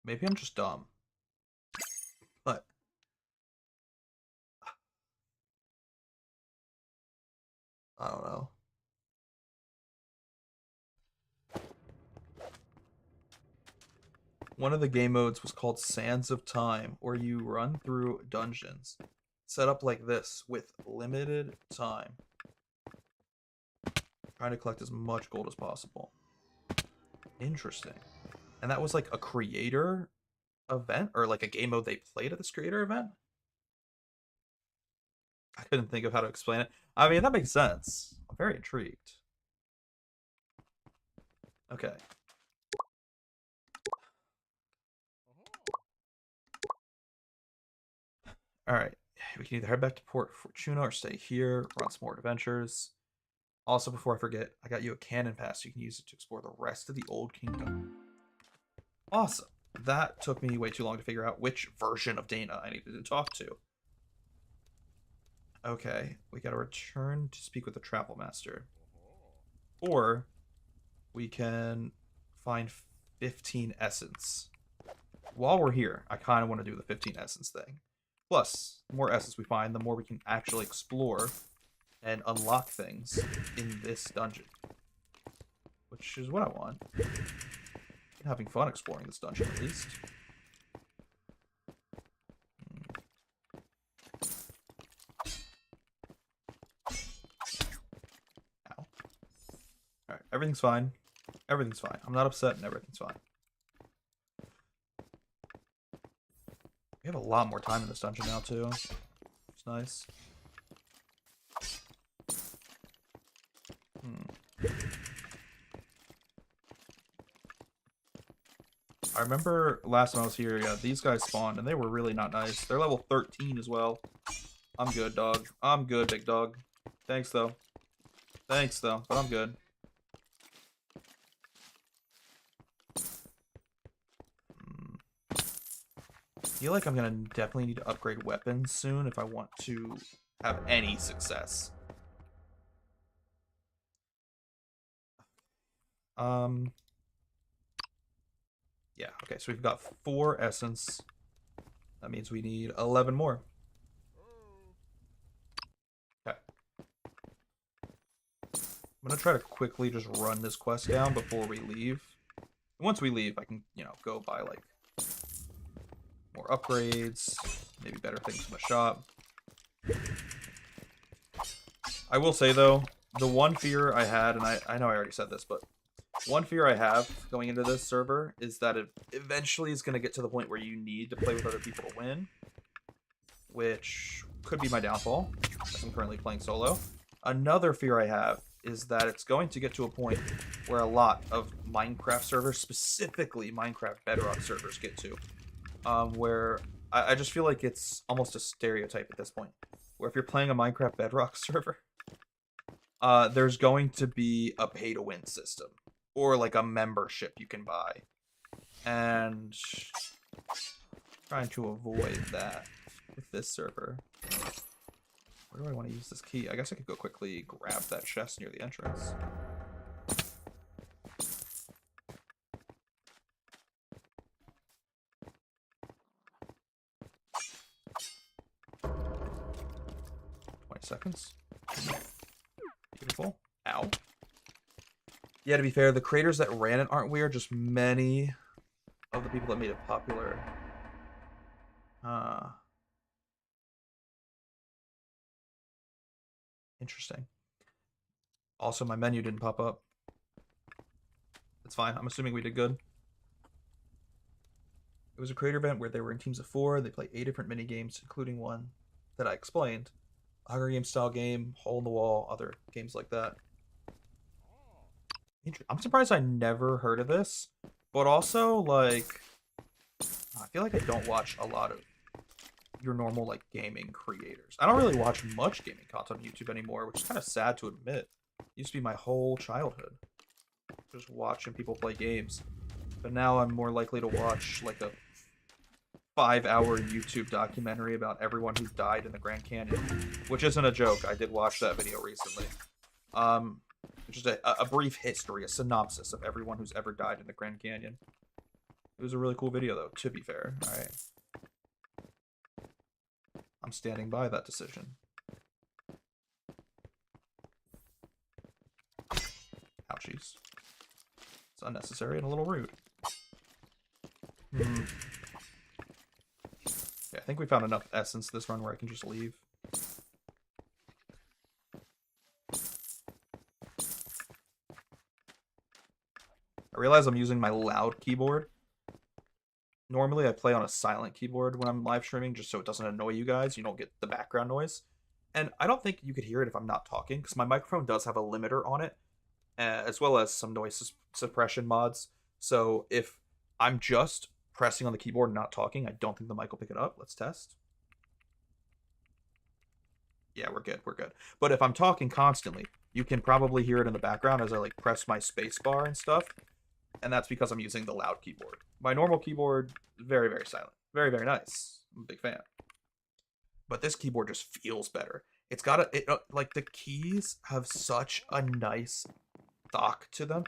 Maybe I'm just dumb. But I don't know. One of the game modes was called Sands of Time, where you run through dungeons set up like this with limited time, trying to collect as much gold as possible. Interesting. And that was like a creator event or like a game mode they played at this creator event? I couldn't think of how to explain it. I mean, that makes sense. I'm very intrigued. Okay. All right. We can either head back to Port Fortuna or stay here, run some more adventures. Also, before I forget, I got you a cannon pass. You can use it to explore the rest of the Old Kingdom. Awesome. That took me way too long to figure out which version of Dana I needed to talk to. Okay, we gotta return to speak with the Travel Master. Or we can find 15 Essence. While we're here, I kind of want to do the 15 Essence thing. Plus, the more Essence we find, the more we can actually explore and unlock things in this dungeon. Which is what I want. I'm having fun exploring this dungeon, at least. Ow. Alright, everything's fine. Everything's fine. I'm not upset and everything's fine. We have a lot more time in this dungeon now, too. It's nice. I remember last time I was here, yeah, these guys spawned, and they were really not nice. They're level 13 as well. I'm good, dog. I'm good, big dog. Thanks, though. Thanks, though, but I'm good. I feel like I'm gonna definitely need to upgrade weapons soon if I want to have any success. Yeah, okay, so we've got 4 essence. That means we need 11 more. Okay. I'm gonna try to quickly just run this quest down before we leave. Once we leave, I can, you know, go buy, like, more upgrades, maybe better things from the shop. I will say, though, the one fear I had, and I know I already said this, but one fear I have going into this server is that it eventually is going to get to the point where you need to play with other people to win, which could be my downfall, as I'm currently playing solo. Another fear I have is that it's going to get to a point where a lot of Minecraft servers, specifically Minecraft Bedrock servers, get to, where I just feel like it's almost a stereotype at this point, where if you're playing a Minecraft Bedrock server, there's going to be a pay-to-win system, or like a membership you can buy, and trying to avoid that with this server. Where do I want to use this key? I guess I could go quickly grab that chest near the entrance. Seconds. Beautiful. Ow. Yeah, to be fair, the creators that ran it aren't weird, just many of the people that made it popular. Interesting. Also, my menu didn't pop up. It's fine. I'm assuming we did good. It was a creator event where they were in teams of 4. They play 8 different mini games, including one that I explained. Hunger Games style game, Hole in the Wall, other games like that. I'm surprised I never heard of this, but also, like, I feel like I don't watch a lot of your normal, like, gaming creators. I don't really watch much gaming content on YouTube anymore, which is kind of sad to admit. It used to be my whole childhood, just watching people play games. But now I'm more likely to watch, like, a 5-hour YouTube documentary about everyone who died in the Grand Canyon, which isn't a joke. I did watch that video recently. Just a brief history, a synopsis of everyone who's ever died in the Grand Canyon. It was a really cool video, though, to be fair. All right. I'm standing by that decision. Ouchies. It's unnecessary and a little rude. Okay, I think we found enough essence this run where I can just leave. I realize I'm using my loud keyboard. Normally I play on a silent keyboard when I'm live streaming, just so it doesn't annoy you guys. You don't get the background noise. And I don't think you could hear it if I'm not talking, because my microphone does have a limiter on it, as well as some noise suppression mods. So if I'm just pressing on the keyboard and not talking, I don't think the mic will pick it up. Let's test. Yeah, we're good. We're good. But if I'm talking constantly, you can probably hear it in the background as I, like, press my space bar and stuff. And that's because I'm using the loud keyboard. My normal keyboard, very, very silent. Very, very nice. I'm a big fan. But this keyboard just feels better. It's got like, the keys have such a nice thock to them.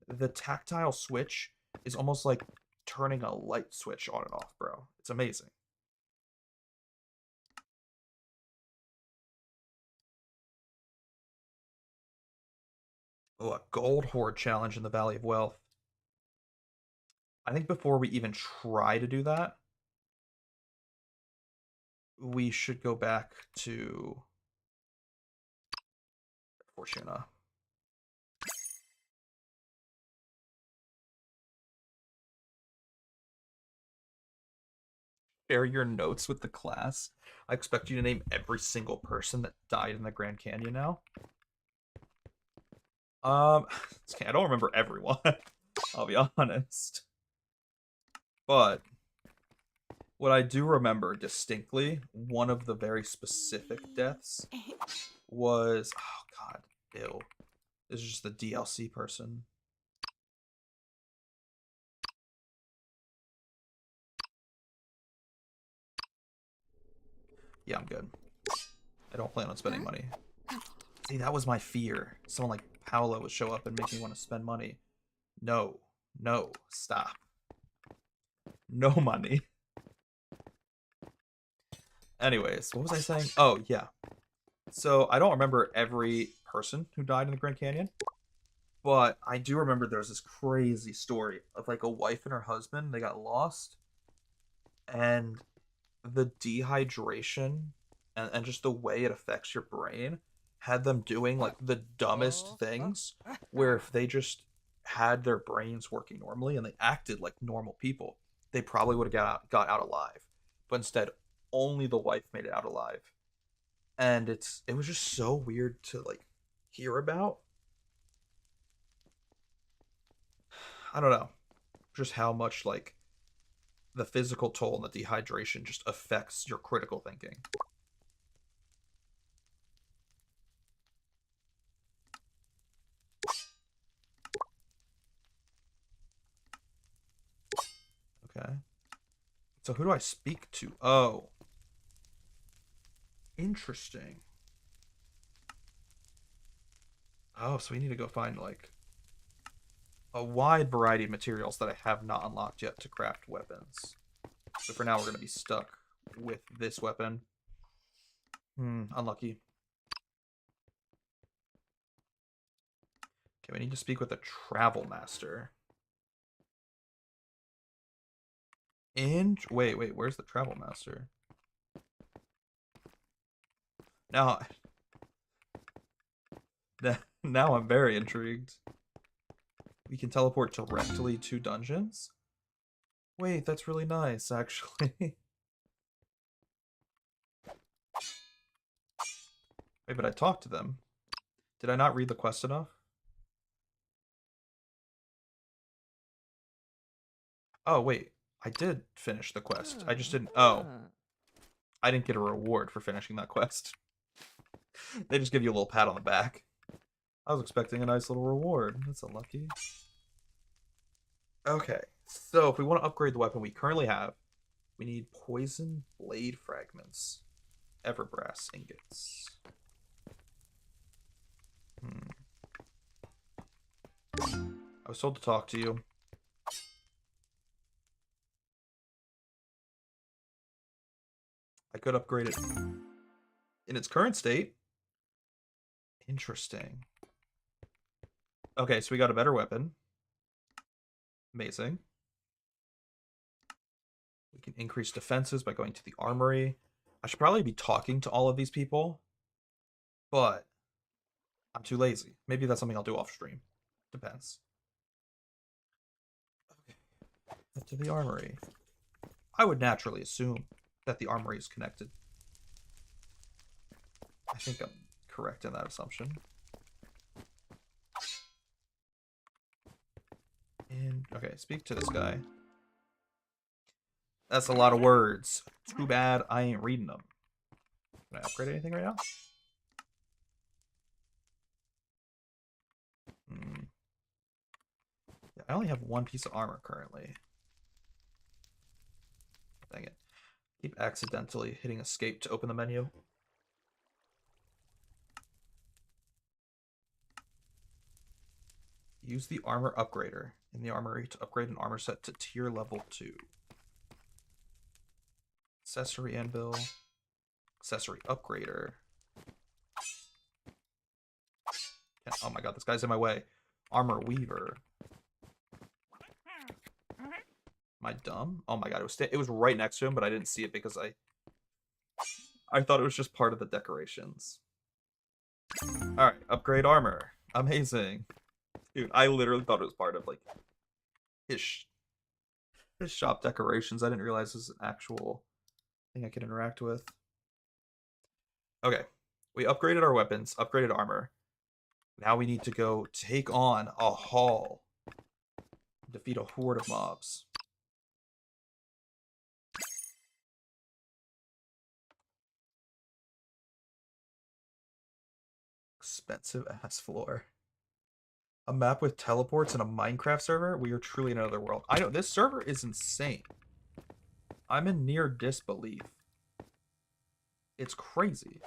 The tactile switch is almost like turning a light switch on and off, bro. It's amazing. Oh, a gold hoard challenge in the Valley of Wealth. I think before we even try to do that, we should go back to Fortuna. Share your notes with the class. I expect you to name every single person that died in the Grand Canyon now. I don't remember everyone. I'll be honest. But what I do remember distinctly, one of the very specific deaths was, oh god, ew. This is just the DLC person. Yeah, I'm good. I don't plan on spending money. See, that was my fear. Someone like Paolo would show up and make me want to spend money. No. No. Stop. No money. Anyways, what was I saying? Oh, yeah. So, I don't remember every person who died in the Grand Canyon, but I do remember there's this crazy story of like a wife and her husband. They got lost, and the dehydration and just the way it affects your brain had them doing like the dumbest things where if they just had their brains working normally and they acted like normal people, they probably would have got out alive. But instead, only the wife made it out alive. And it was just so weird to like hear about. I don't know. Just how much like the physical toll and the dehydration just affects your critical thinking. Okay. So who do I speak to? Oh, interesting. Oh, so we need to go find like a wide variety of materials that I have not unlocked yet to craft weapons. So for now, we're going to be stuck with this weapon. Unlucky. Okay, we need to speak with a travel master. And wait, where's the travel master? Now, now I'm very intrigued. We can teleport directly to dungeons? Wait, that's really nice, actually. Wait, but I talked to them. Did I not read the quest enough? Oh, wait. I did finish the quest. I just didn't... Oh. I didn't get a reward for finishing that quest. They just give you a little pat on the back. I was expecting a nice little reward. That's unlucky. Okay. So, if we want to upgrade the weapon we currently have, we need poison blade fragments. Everbrass ingots. I was told to talk to you. I could upgrade it in its current state. Interesting. Okay, so we got a better weapon. Amazing. We can increase defenses by going to the armory. I should probably be talking to all of these people, but I'm too lazy. Maybe that's something I'll do off stream. Depends. Okay. Head to the armory. I would naturally assume that the armory is connected. I think I'm correct in that assumption. And okay, speak to this guy. That's a lot of words. Too bad I ain't reading them. Can I upgrade anything right now? Yeah, I only have one piece of armor currently. Dang it. Keep accidentally hitting escape to open the menu. Use the armor upgrader in the armory to upgrade an armor set to tier level 2. Accessory anvil. Accessory upgrader. Oh my god, this guy's in my way. Armor weaver. Am I dumb? Oh my god, it was right next to him, but I didn't see it because I thought it was just part of the decorations. Alright, upgrade armor. Amazing. Dude, I literally thought it was part of like his shop decorations. I didn't realize this was an actual thing I could interact with. Okay, we upgraded our weapons, upgraded armor. Now we need to go take on a haul. Defeat a horde of mobs. Expensive ass floor. A map with teleports and a Minecraft server? We are truly in another world. I know, this server is insane. I'm in near disbelief. It's crazy.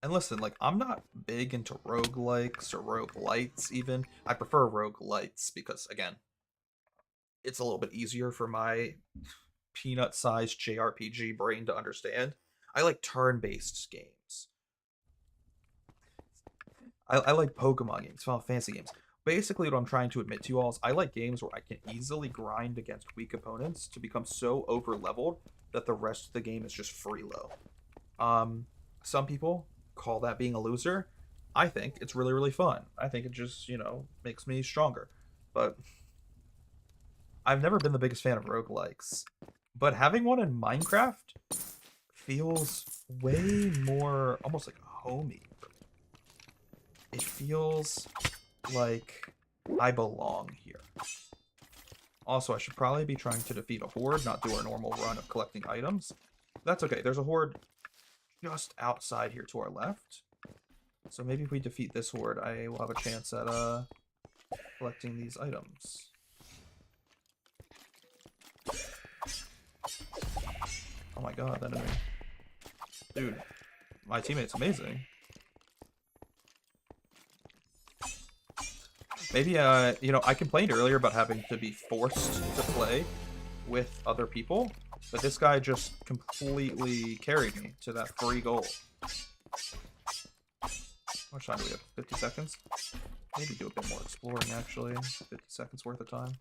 And listen, like, I'm not big into roguelikes or roguelites even. I prefer roguelites because, again, it's a little bit easier for my peanut-sized JRPG brain to understand. I like turn-based games. I like Pokemon games, Final Fantasy games. Basically, what I'm trying to admit to you all is I like games where I can easily grind against weak opponents to become so over-leveled that the rest of the game is just free low. Some people call that being a loser. I think it's really, really fun. I think it just, makes me stronger. But I've never been the biggest fan of roguelikes. But having one in Minecraft feels way more almost like homey for me. It feels like I belong here. Also, I should probably be trying to defeat a horde, not do our normal run of collecting items. That's okay. There's a horde just outside here to our left. So maybe if we defeat this horde, I will have a chance at collecting these items. Oh my god, that enemy. Dude, my teammate's amazing. Maybe, I complained earlier about having to be forced to play with other people, but this guy just completely carried me to that free goal. How much time do we have? 50 seconds? Maybe do a bit more exploring, actually. 50 seconds worth of time.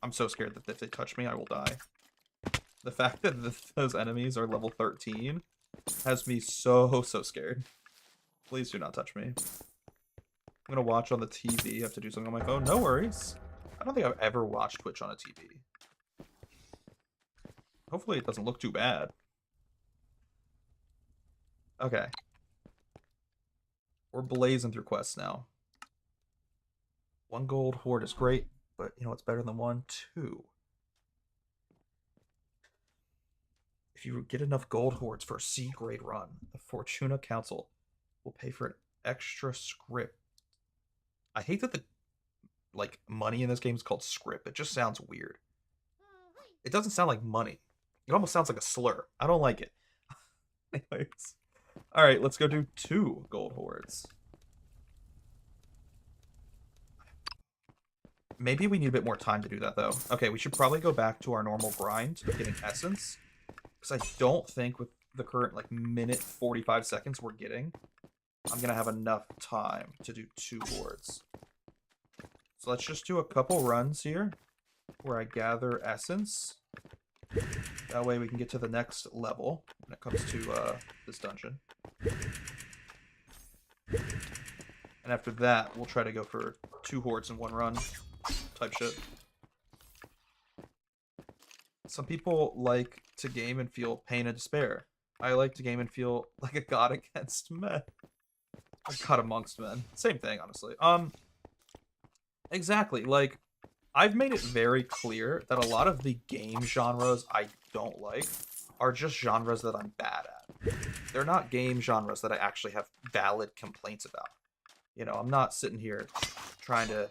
I'm so scared that if they touch me, I will die. The fact that those enemies are level 13 has me so scared. Please do not touch me. I'm gonna watch on the TV. I have to do something on my phone. No worries. I don't think I've ever watched Twitch on a TV. Hopefully it doesn't look too bad. Okay. We're blazing through quests now. 1 gold horde is great, but it's better than 1, 2. If you get enough gold hordes for a C-grade run, the Fortuna Council will pay for an extra script. I hate that the money in this game is called script. It just sounds weird. It doesn't sound like money. It almost sounds like a slur. I don't like it. Anyways. Alright, let's go do 2 gold hordes. Maybe we need a bit more time to do that, though. Okay, we should probably go back to our normal grind of getting essence. Because I don't think with the current, minute 45 seconds we're getting, I'm going to have enough time to do 2 hordes. So let's just do a couple runs here where I gather essence. That way we can get to the next level when it comes to this dungeon. And after that, we'll try to go for 2 hordes in 1 run type shit. Some people like to game and feel pain and despair. I like to game and feel like a god against men. A god amongst men. Same thing, honestly. Exactly. I've made it very clear that a lot of the game genres I don't like are just genres that I'm bad at. They're not game genres that I actually have valid complaints about. I'm not sitting here trying to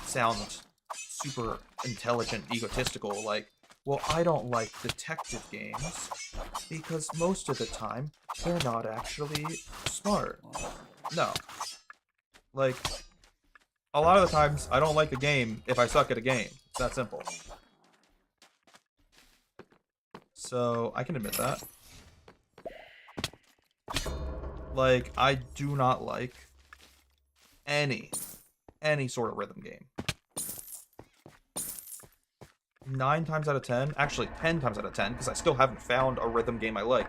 sound super intelligent, egotistical, well, I don't like detective games because most of the time they're not actually smart. No. A lot of the times I don't like a game if I suck at a game. It's that simple. So, I can admit that. I do not like any sort of rhythm game. 9 times out of 10, actually 10 times out of 10, because I still haven't found a rhythm game I like.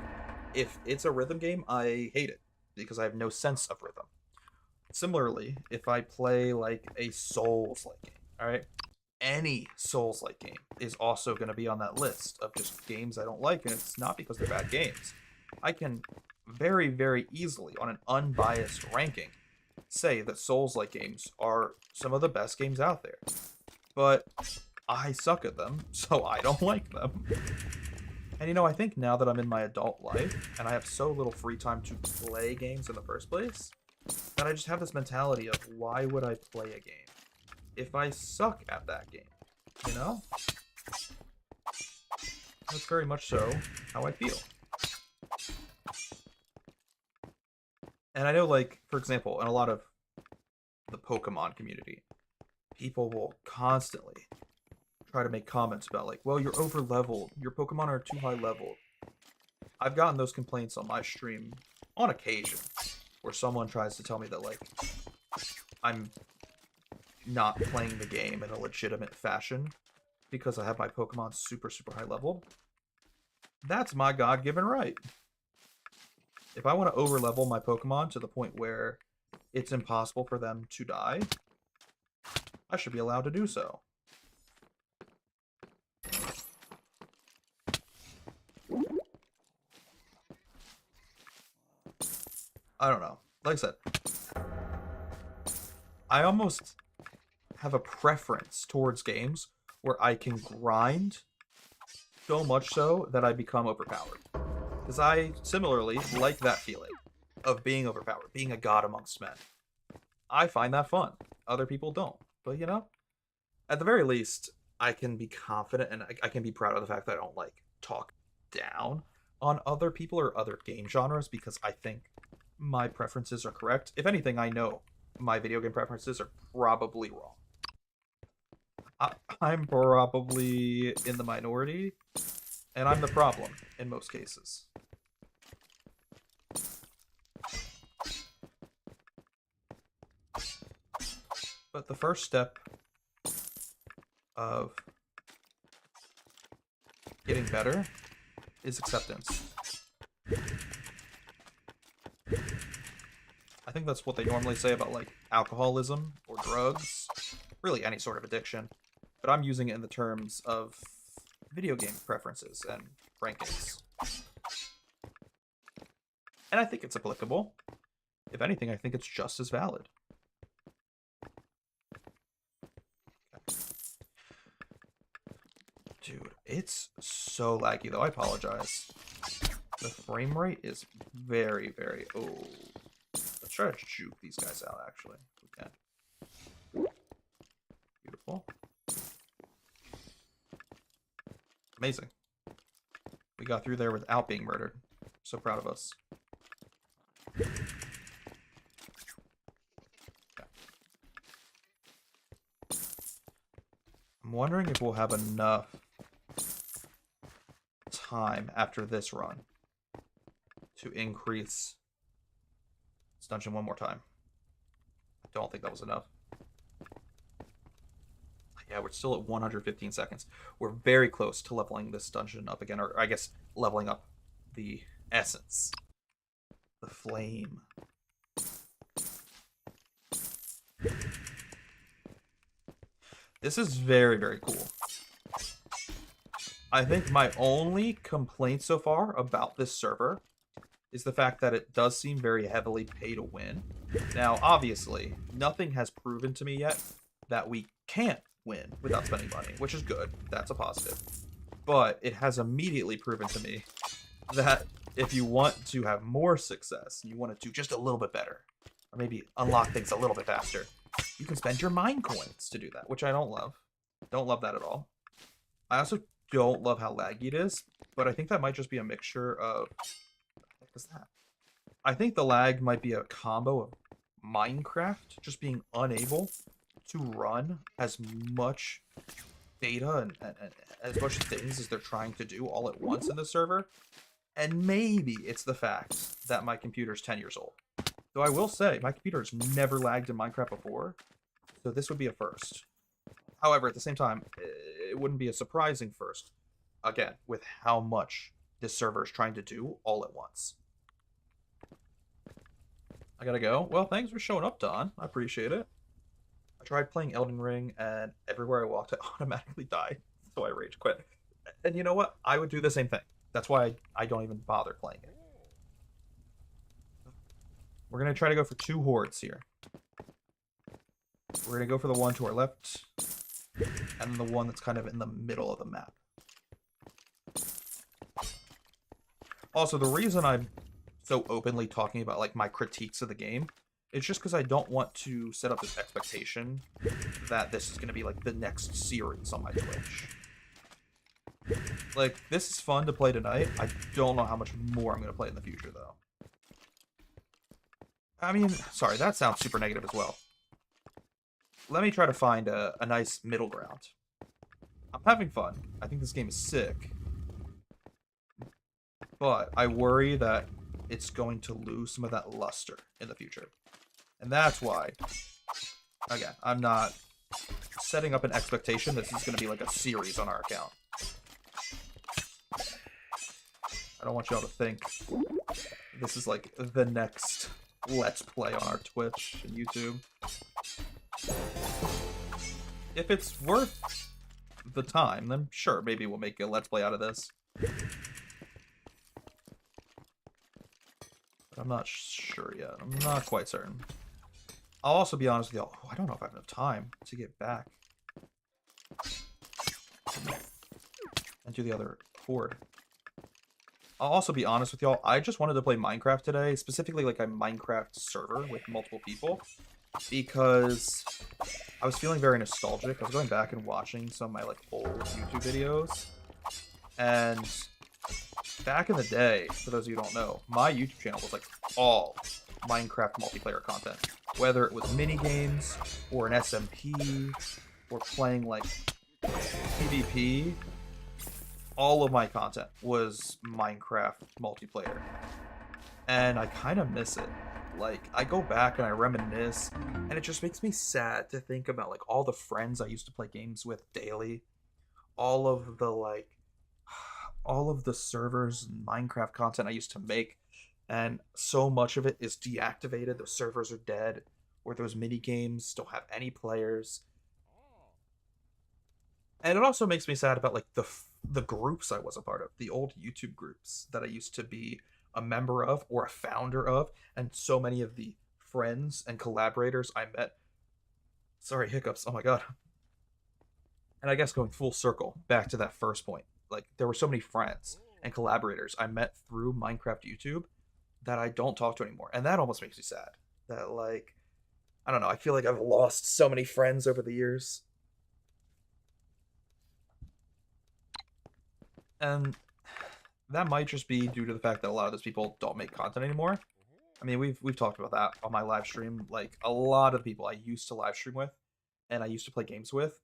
If it's a rhythm game, I hate it, because I have no sense of rhythm. Similarly, if I play a Souls-like game, alright? Any Souls-like game is also going to be on that list of just games I don't like, and it's not because they're bad games. I can very, very easily, on an unbiased ranking, say that Souls-like games are some of the best games out there. But I suck at them, so I don't like them. And I think now that I'm in my adult life, and I have so little free time to play games in the first place, that I just have this mentality of, why would I play a game if I suck at that game? That's very much so how I feel. And I know, like, for example, in a lot of the Pokemon community, people will constantly try to make comments about, like, well, you're over leveled, your Pokemon are too high leveled. I've gotten those complaints on my stream on occasion, where someone tries to tell me that, like, I'm not playing the game in a legitimate fashion because I have my Pokemon super, super high leveled. That's my God-given right. If I want to overlevel my Pokemon to the point where it's impossible for them to die, I should be allowed to do so. I don't know. Like I said, I almost have a preference towards games where I can grind so much so that I become overpowered. Because I similarly like that feeling of being overpowered, being a god amongst men. I find that fun. Other people don't. But you know, at the very least, I can be confident and I can be proud of the fact that I don't like talk down on other people or other game genres because I think my preferences are correct. If anything, I know my video game preferences are probably wrong. I'm probably in the minority, and I'm the problem in most cases. But the first step of getting better is acceptance. I think that's what they normally say about, like, alcoholism or drugs, really any sort of addiction. But I'm using it in the terms of video game preferences and rankings. And I think it's applicable. If anything, I think it's just as valid. Dude, it's so laggy though. I apologize. The frame rate is very, very... Oh. Let's try to juke these guys out, actually. If we can. Beautiful. Amazing. We got through there without being murdered. So proud of us. Okay. I'm wondering if we'll have enough time after this run to increase this dungeon one more time. I don't think that was enough. Yeah, we're still at 115 seconds. We're very close to leveling this dungeon up again, or I guess leveling up the essence. The flame. This is very, very cool. I think my only complaint so far about this server is the fact that it does seem very heavily pay to win. Now, obviously, nothing has proven to me yet that we can't win without spending money, which is good. That's a positive. But it has immediately proven to me that if you want to have more success, you want to do just a little bit better, or maybe unlock things a little bit faster, you can spend your mine coins to do that, which I don't love. Don't love that at all. I also don't love how laggy it is, but I think that might just be a mixture of... What the heck is that? I think the lag might be a combo of Minecraft just being unable to run as much data and as much things as they're trying to do all at once in the server, and maybe it's the fact that my computer's 10 years old. Though I will say, my computer has never lagged in Minecraft before, so this would be a first. However, at the same time, it wouldn't be a surprising first, again, with how much this server is trying to do all at once. I gotta go. Well, thanks for showing up, Don. I appreciate it. I tried playing Elden Ring, and everywhere I walked, I automatically died, so I rage quit. And you know what? I would do the same thing. That's why I don't even bother playing it. We're going to try to go for 2 hordes here. We're going to go for the one to our left, and then the one that's kind of in the middle of the map. Also, the reason I'm so openly talking about, like, my critiques of the game, it's just because I don't want to set up this expectation that this is going to be, like, the next series on my Twitch. Like, this is fun to play tonight. I don't know how much more I'm going to play in the future, though. I mean, sorry, that sounds super negative as well. Let me try to find a nice middle ground. I'm having fun. I think this game is sick. But I worry that it's going to lose some of that luster in the future. And that's why, again, I'm not setting up an expectation this is going to be like a series on our account. I don't want y'all to think this is like the next Let's Play on our Twitch and YouTube. If it's worth the time, then sure, maybe we'll make a Let's Play out of this. But I'm not sure yet. I'm not quite certain. I'll also be honest with y'all. Oh, I don't know if I have enough time to get back and do the other horde. I'll also be honest with y'all. I just wanted to play Minecraft today, specifically like a Minecraft server with multiple people, because I was feeling very nostalgic. I was going back and watching some of my like old YouTube videos, and back in the day, for those of you who don't know, my YouTube channel was like all Minecraft multiplayer content. Whether it was mini games or an SMP or playing like PvP, all of my content was Minecraft multiplayer. And I kind of miss it. Like, I go back and I reminisce, and it just makes me sad to think about like all the friends I used to play games with daily, all of the like all of the servers and Minecraft content I used to make, and so much of it is deactivated. Those servers are dead, or those mini games don't have any players. And it also makes me sad about like the groups I was a part of, the old YouTube groups that I used to be a member of or a founder of, and so many of the friends and collaborators I met. Sorry, hiccups. Oh my god. And I guess going full circle back to that first point, like there were so many friends and collaborators I met through Minecraft YouTube that I don't talk to anymore. And that almost makes me sad. That like I don't know, I feel like I've lost so many friends over the years. And that might just be due to the fact that a lot of those people don't make content anymore. I mean, we've talked about that on my live stream. Like a lot of the people I used to live stream with and I used to play games with,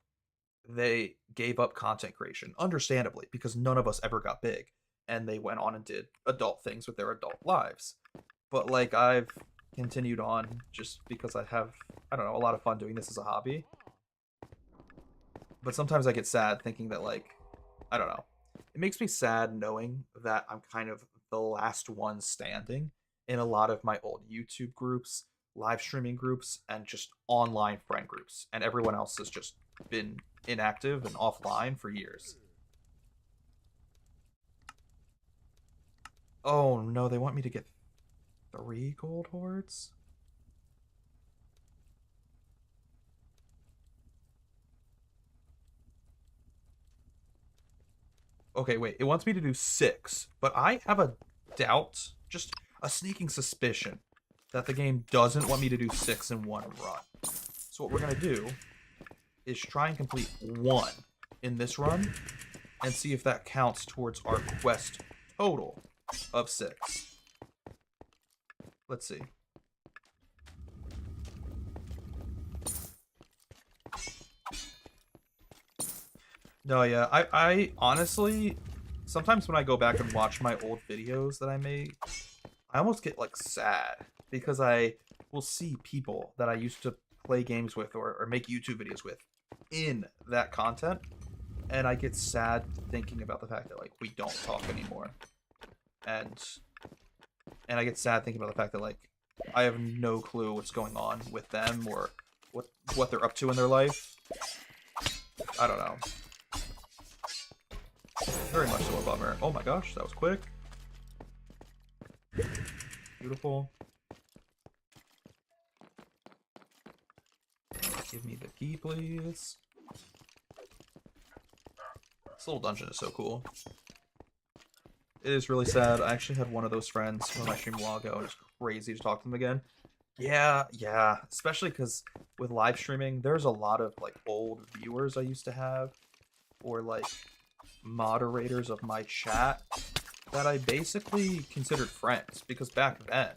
they gave up content creation, understandably, because none of us ever got big, and they went on and did adult things with their adult lives. But like I've continued on just because I don't know, a lot of fun doing this as a hobby. But sometimes I get sad thinking that like I don't know. It makes me sad knowing that I'm kind of the last one standing in a lot of my old YouTube groups, live streaming groups, and just online friend groups. And everyone else has just been inactive and offline for years. Oh no, they want me to get 3 gold hordes? Okay, wait, it wants me to do 6, but I have a doubt, just a sneaking suspicion, that the game doesn't want me to do 6 in one run. So what we're gonna do is try and complete 1 in this run and see if that counts towards our quest total of 6. Let's see. No, yeah, I honestly, sometimes when I go back and watch my old videos that I made, I almost get like sad because I will see people that I used to play games with or make YouTube videos with in that content, and I get sad thinking about the fact that like we don't talk anymore, and I get sad thinking about the fact that like I have no clue what's going on with them or what they're up to in their life. I don't know. Very much so a bummer. Oh my gosh, that was quick. Beautiful. Give me the key, please. This little dungeon is so cool. It is really sad. I actually had one of those friends from my stream a while ago. It was crazy to talk to them again. Yeah. Especially because with live streaming, there's a lot of like old viewers I used to have, or like moderators of my chat that I basically considered friends, because back then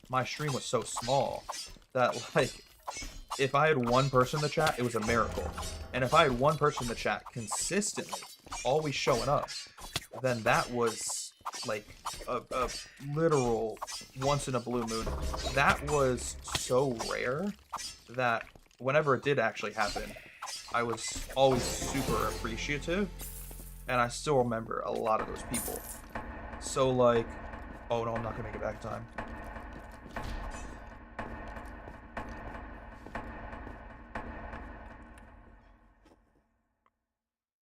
my stream was so small that, like, if I had one person in the chat, it was a miracle. And if I had one person in the chat consistently, always showing up, then that was like a literal once in a blue moon. That was so rare that whenever it did actually happen, I was always super appreciative, and I still remember a lot of those people. So like, oh no, I'm not gonna make it back in time.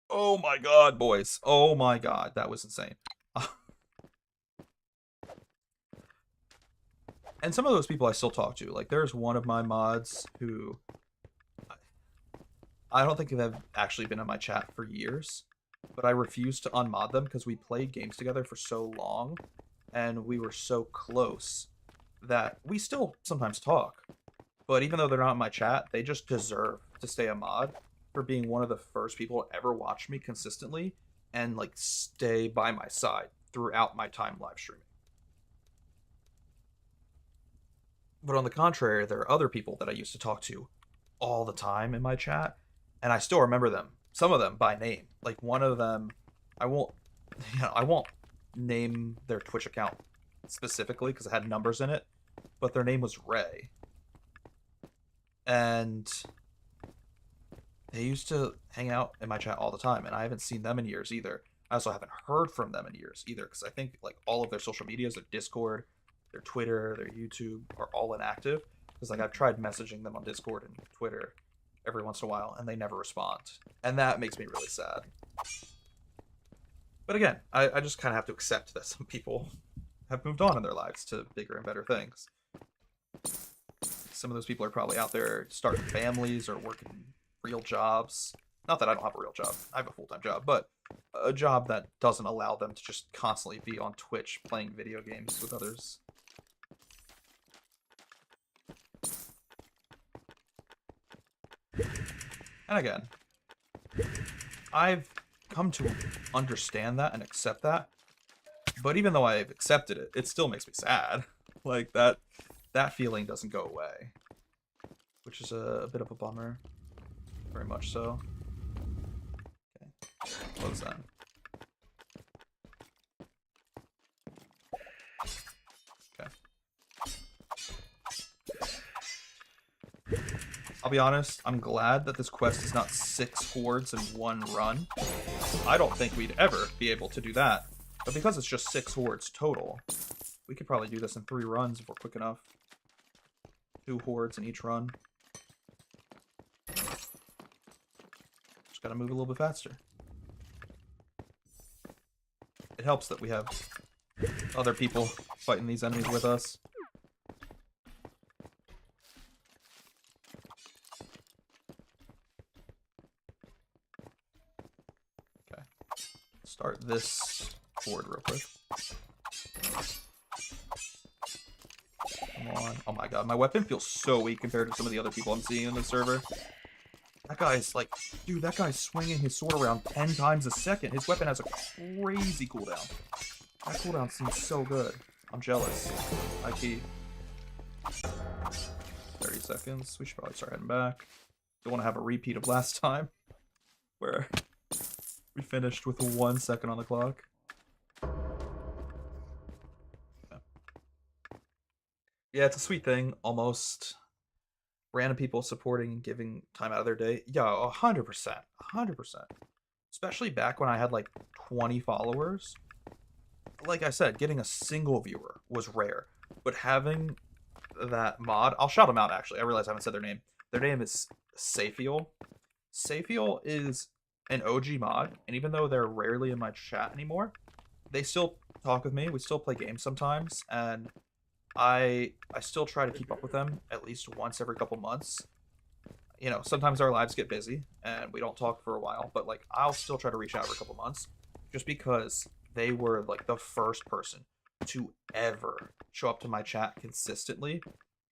Oh my god, boys. Oh my god, that was insane. And some of those people I still talk to. Like, there's one of my mods who I don't think they've actually been in my chat for years, but I refuse to unmod them because we played games together for so long and we were so close that we still sometimes talk. But even though they're not in my chat, they just deserve to stay a mod for being one of the first people to ever watch me consistently and like stay by my side throughout my time live streaming. But on the contrary, there are other people that I used to talk to all the time in my chat, and I still remember them. Some of them by name. Like one of them, I won't, I won't name their Twitch account specifically because it had numbers in it, but their name was Ray, and they used to hang out in my chat all the time, and I haven't seen them in years either. I also haven't heard from them in years either because I think like all of their social medias, their Discord, their Twitter, their YouTube are all inactive. Because like I've tried messaging them on Discord and Twitter every once in a while, and they never respond, and that makes me really sad. But again, I just kind of have to accept that some people have moved on in their lives to bigger and better things. Some of those people are probably out there starting families or working real jobs. Not that I don't have a real job. I have a full-time job, but a job that doesn't allow them to just constantly be on Twitch playing video games with others. And again, I've come to understand that and accept that. But even though I've accepted it, it still makes me sad. Like that feeling doesn't go away, which is a bit of a bummer. Very much so. Okay, close that. Okay. I'll be honest, I'm glad that this quest is not 6 hordes in one run. I don't think we'd ever be able to do that. But because it's just 6 hordes total, we could probably do this in 3 runs if we're quick enough. 2 hordes in each run. Just gotta move a little bit faster. It helps that we have other people fighting these enemies with us. Okay. Start this horde real quick. Come on. Oh my god, my weapon feels so weak compared to some of the other people I'm seeing in the server. That guy's like, dude, that guy's swinging his sword around 10 times a second. His weapon has a crazy cooldown. That cooldown seems so good. I'm jealous. IP. 30 seconds. We should probably start heading back. Don't want to have a repeat of last time, where we finished with 1 second on the clock. Yeah, it's a sweet thing, almost. Random people supporting and giving time out of their day. Yeah, 100%. 100%. Especially back when I had like 20 followers. Like I said, getting a single viewer was rare. But having that mod, I'll shout them out actually. I realize I haven't said their name. Their name is Safiel. Safiel is an OG mod, and even though they're rarely in my chat anymore, they still talk with me. We still play games sometimes, and I still try to keep up with them at least once every couple months. You know, sometimes our lives get busy and we don't talk for a while, but like I'll still try to reach out every couple months just because they were like the first person to ever show up to my chat consistently,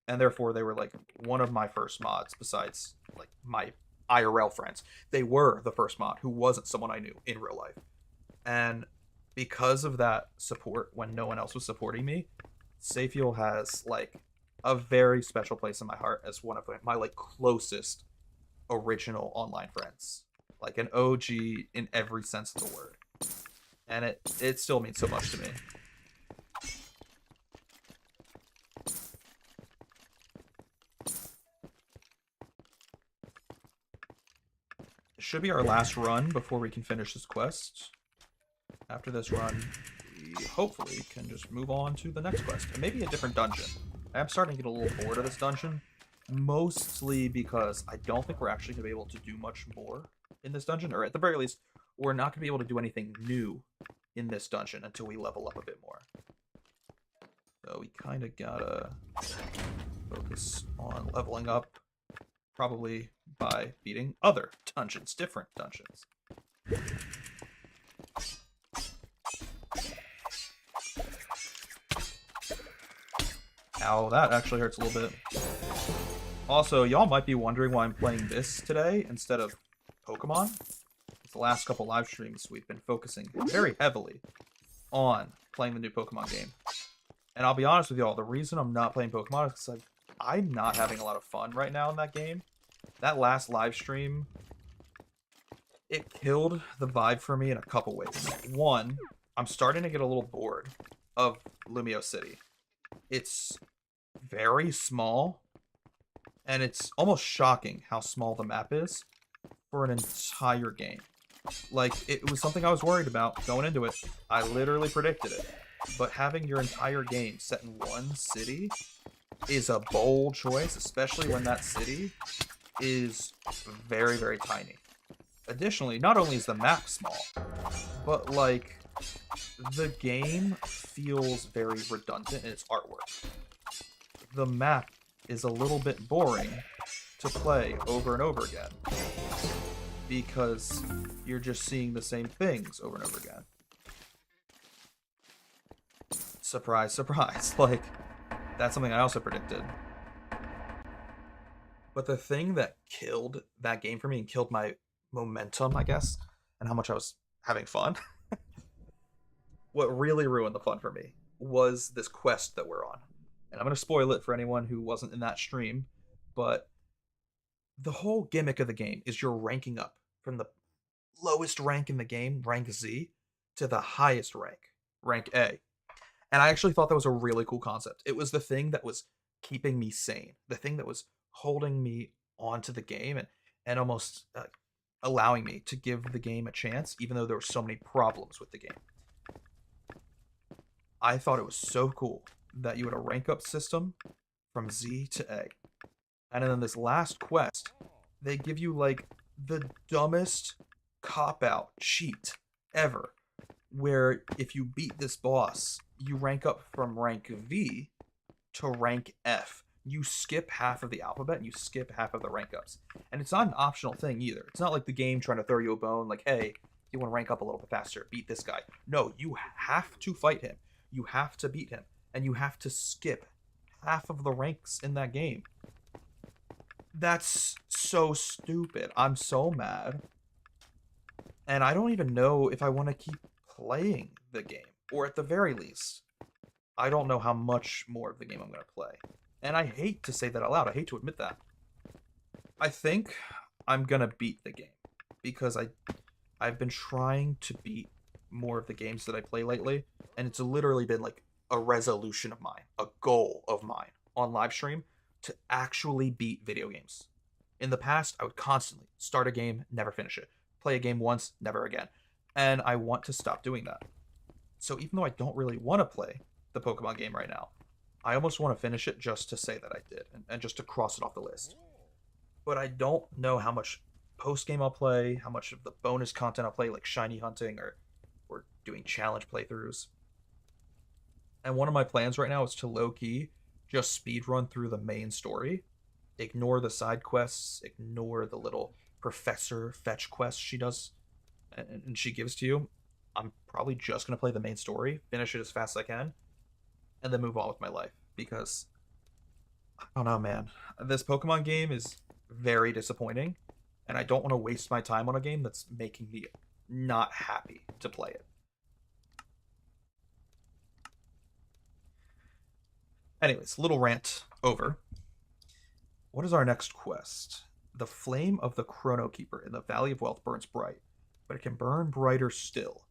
and therefore they were like one of my first mods besides like my IRL friends. They were the first mod who wasn't someone I knew in real life. And because of that support when no one else was supporting me, Sayfiel has like a very special place in my heart as one of my like closest original online friends, like an OG in every sense of the word, and it still means so much to me. It should be our last run before we can finish this quest. After this run, we hopefully can just move on to the next quest and maybe a different dungeon. I'm starting to get a little bored of this dungeon, mostly because I don't think we're actually going to be able to do much more in this dungeon, or at the very least, we're not going to be able to do anything new in this dungeon until we level up a bit more. So we kind of gotta focus on leveling up, probably by beating other dungeons, different dungeons. Ow, that actually hurts a little bit. Also, y'all might be wondering why I'm playing this today instead of Pokemon. The last couple live streams, we've been focusing very heavily on playing the new Pokemon game. And I'll be honest with y'all, the reason I'm not playing Pokemon is because I'm not having a lot of fun right now in that game. That last live stream, it killed the vibe for me in a couple ways. One, I'm starting to get a little bored of Lumio City. It's very small, and it's almost shocking how small the map is for an entire game. Like, it was something I was worried about going into it. I literally predicted it. But having your entire game set in one city is a bold choice, especially when that city is very, very tiny. Additionally, not only is the map small, but, like, the game feels very redundant in its artwork. The map is a little bit boring to play over and over again, because you're just seeing the same things over and over again. Surprise, surprise. Like, that's something I also predicted. But the thing that killed that game for me and killed my momentum, I guess, and how much I was having fun, what really ruined the fun for me was this quest that we're on. And I'm going to spoil it for anyone who wasn't in that stream, but the whole gimmick of the game is you're ranking up from the lowest rank in the game, rank Z, to the highest rank, rank A. And I actually thought that was a really cool concept. It was the thing that was keeping me sane, the thing that was holding me onto the game and almost allowing me to give the game a chance, even though there were so many problems with the game. I thought it was so cool that you had a rank up system from Z to A. And then this last quest, they give you like the dumbest cop-out cheat ever, where if you beat this boss, you rank up from rank V to rank F. You skip half of the alphabet and you skip half of the rank ups. And it's not an optional thing either. It's not like the game trying to throw you a bone like, hey, you want to rank up a little bit faster, beat this guy. No, you have to fight him. You have to beat him. And you have to skip half of the ranks in that game. That's so stupid. I'm so mad. And I don't even know if I want to keep playing the game. Or at the very least, I don't know how much more of the game I'm going to play. And I hate to say that out loud. I hate to admit that. I think I'm going to beat the game. Because I've been trying to beat more of the games that I play lately. And it's literally been like a resolution of mine. A goal of mine on live stream to actually beat video games. In the past, I would constantly start a game, never finish it. Play a game once, never again. And I want to stop doing that. So even though I don't really want to play the Pokemon game right now, I almost want to finish it just to say that I did, and just to cross it off the list. But I don't know how much post-game I'll play, how much of the bonus content I'll play, like shiny hunting or doing challenge playthroughs. And one of my plans right now is to low-key just speedrun through the main story. Ignore the side quests, ignore the little professor fetch quests she does and she gives to you. I'm probably just going to play the main story, finish it as fast as I can, and then move on with my life. Because, I don't know, man. This Pokemon game is very disappointing, and I don't want to waste my time on a game that's making me not happy to play it. Anyways, little rant over. What is our next quest? The flame of the Chrono Keeper in the Valley of Wealth burns bright, but it can burn brighter still.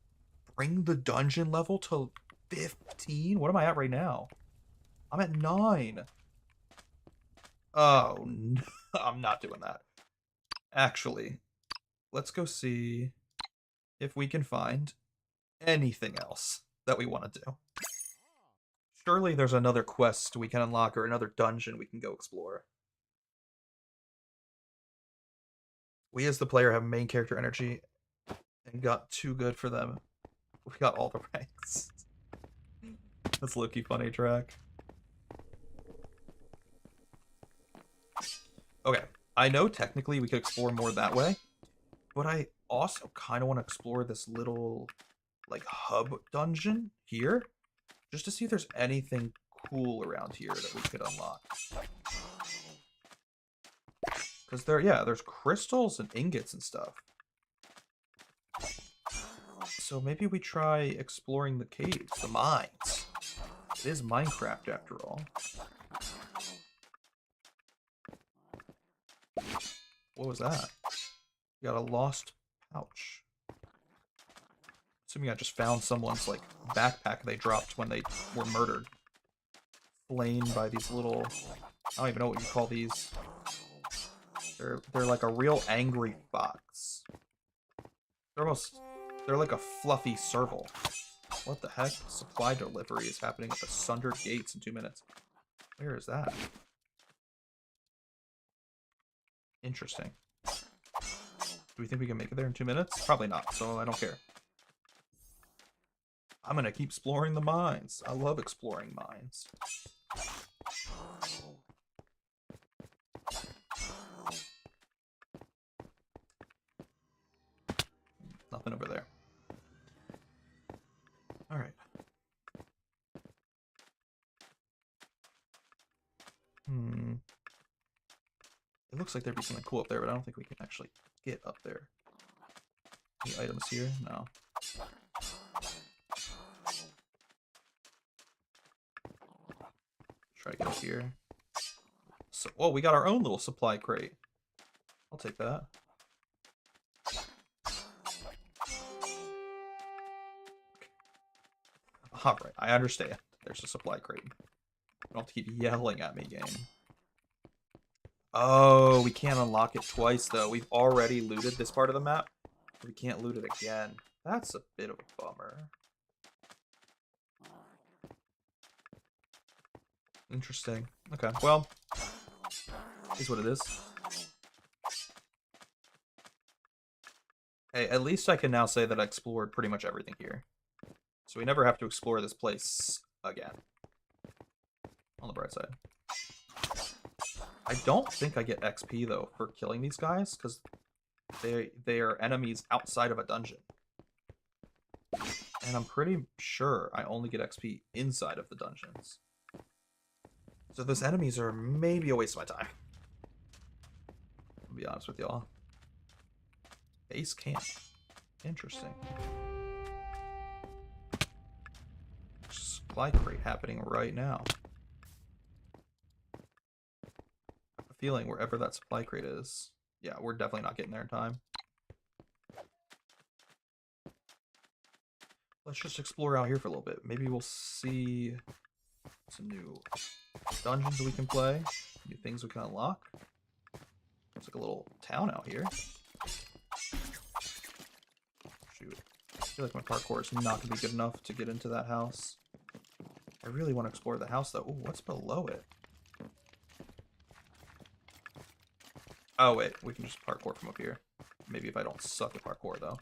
Bring the dungeon level to 15? What am I at right now? I'm at 9. Oh, no. I'm not doing that. Actually, let's go see if we can find anything else that we want to do. Surely there's another quest we can unlock or another dungeon we can go explore. We as the player have main character energy and got too good for them. We got all the ranks. That's low-key funny track. Okay, I know technically we could explore more that way, but I also kind of want to explore this little, like, hub dungeon here, just to see if there's anything cool around here that we could unlock. Because there's crystals and ingots and stuff. So maybe we try exploring the caves, the mines. It is Minecraft after all. What was that? We got a lost pouch. Assuming I just found someone's, like, backpack they dropped when they were murdered. Flamed by these little... I don't even know what you call these. They're like a real angry fox. They're like a fluffy serval. What the heck? Supply delivery is happening at the Sundered Gates in 2 minutes. Where is that? Interesting. Do we think we can make it there in 2 minutes? Probably not, so I don't care. I'm gonna keep exploring the mines. I love exploring mines. Nothing over there. Alright. It looks like there'd be something cool up there, but I don't think we can actually get up there. Any items here? No. Try to get up here. So, whoa, we got our own little supply crate. I'll take that. Alright, I understand. There's a supply crate. You don't have to keep yelling at me, game. Oh, we can't unlock it twice, though. We've already looted this part of the map. We can't loot it again. That's a bit of a bummer. Interesting. Okay, well, is what it is. Hey, at least I can now say that I explored pretty much everything here. So we never have to explore this place again. On the bright side. I don't think I get XP, though, for killing these guys, because they are enemies outside of a dungeon. And I'm pretty sure I only get XP inside of the dungeons. So those enemies are maybe a waste of my time. I'll be honest with y'all. Base camp. Interesting. Supply crate happening right now. I have a feeling wherever that supply crate is, yeah, we're definitely not getting there in time. Let's just explore out here for a little bit. Maybe we'll see some new dungeons we can play, new things we can unlock. It's like a little town out here. Shoot. I feel like my parkour is not going to be good enough to get into that house. I really want to explore the house, though. Ooh, what's below it? Oh, wait. We can just parkour from up here. Maybe if I don't suck at parkour, though.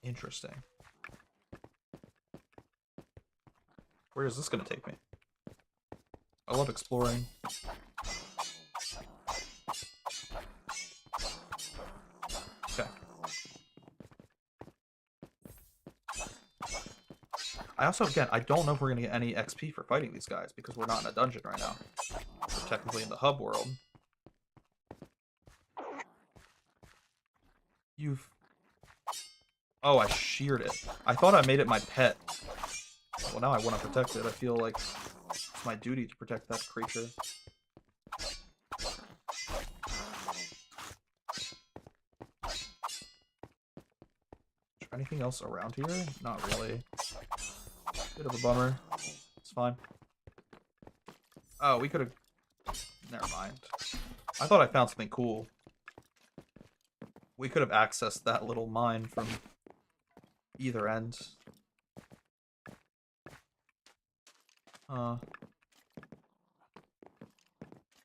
Interesting. Where is this going to take me? I love exploring. Okay. I also, again, I don't know if we're going to get any XP for fighting these guys because we're not in a dungeon right now. We're technically in the hub world. Oh, I sheared it. I thought I made it my pet. Well, now I want to protect it. I feel like it's my duty to protect that creature. Is there anything else around here? Not really. Bit of a bummer. It's fine. Oh, we could have... Never mind. I thought I found something cool. We could have accessed that little mine from either end.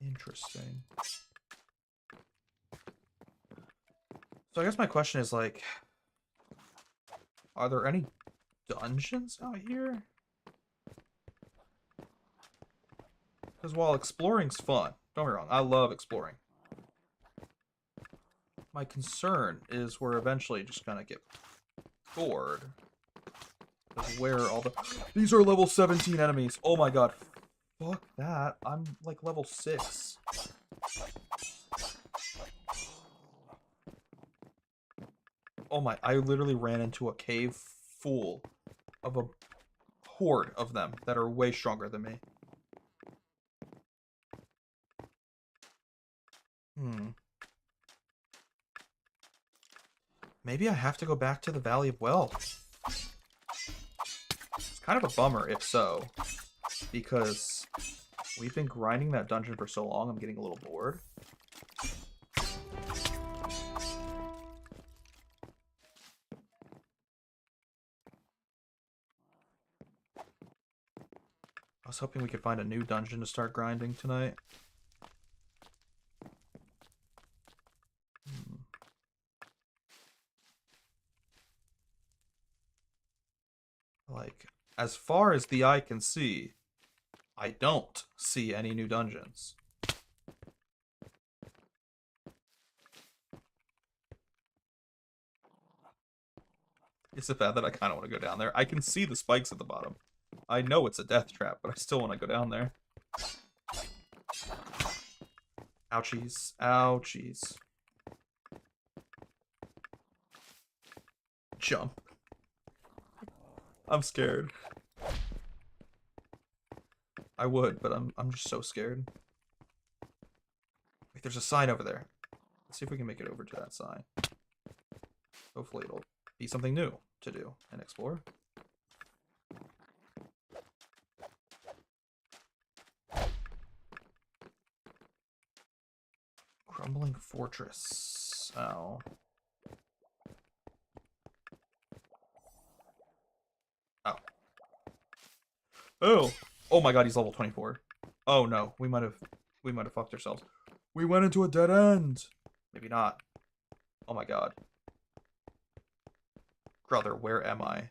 Interesting. So I guess my question is, like, are there any dungeons out here? Because while exploring's fun, don't get me wrong, I love exploring. My concern is we're eventually just gonna get bored. Because where are all the... These are level 17 enemies. Oh my god. Fuck that. I'm like level 6. Oh my, I literally ran into a cave full of a horde of them that are way stronger than me. Maybe I have to go back to the Valley of Wealth. It's kind of a bummer if so, because we've been grinding that dungeon for so long, I'm getting a little bored. I was hoping we could find a new dungeon to start grinding tonight. Like, as far as the eye can see, I don't see any new dungeons. Is it bad that I kind of want to go down there? I can see the spikes at the bottom. I know it's a death trap, but I still want to go down there. Ouchies. Ouchies. Jump. I'm scared. I would, but I'm just so scared. Wait, there's a sign over there. Let's see if we can make it over to that sign. Hopefully it'll be something new to do and explore. Crumbling fortress. Oh. Oh. Oh. Oh my god, he's level 24. Oh no, we might have fucked ourselves. We went into a dead end. Maybe not. Oh my god. Brother, where am I?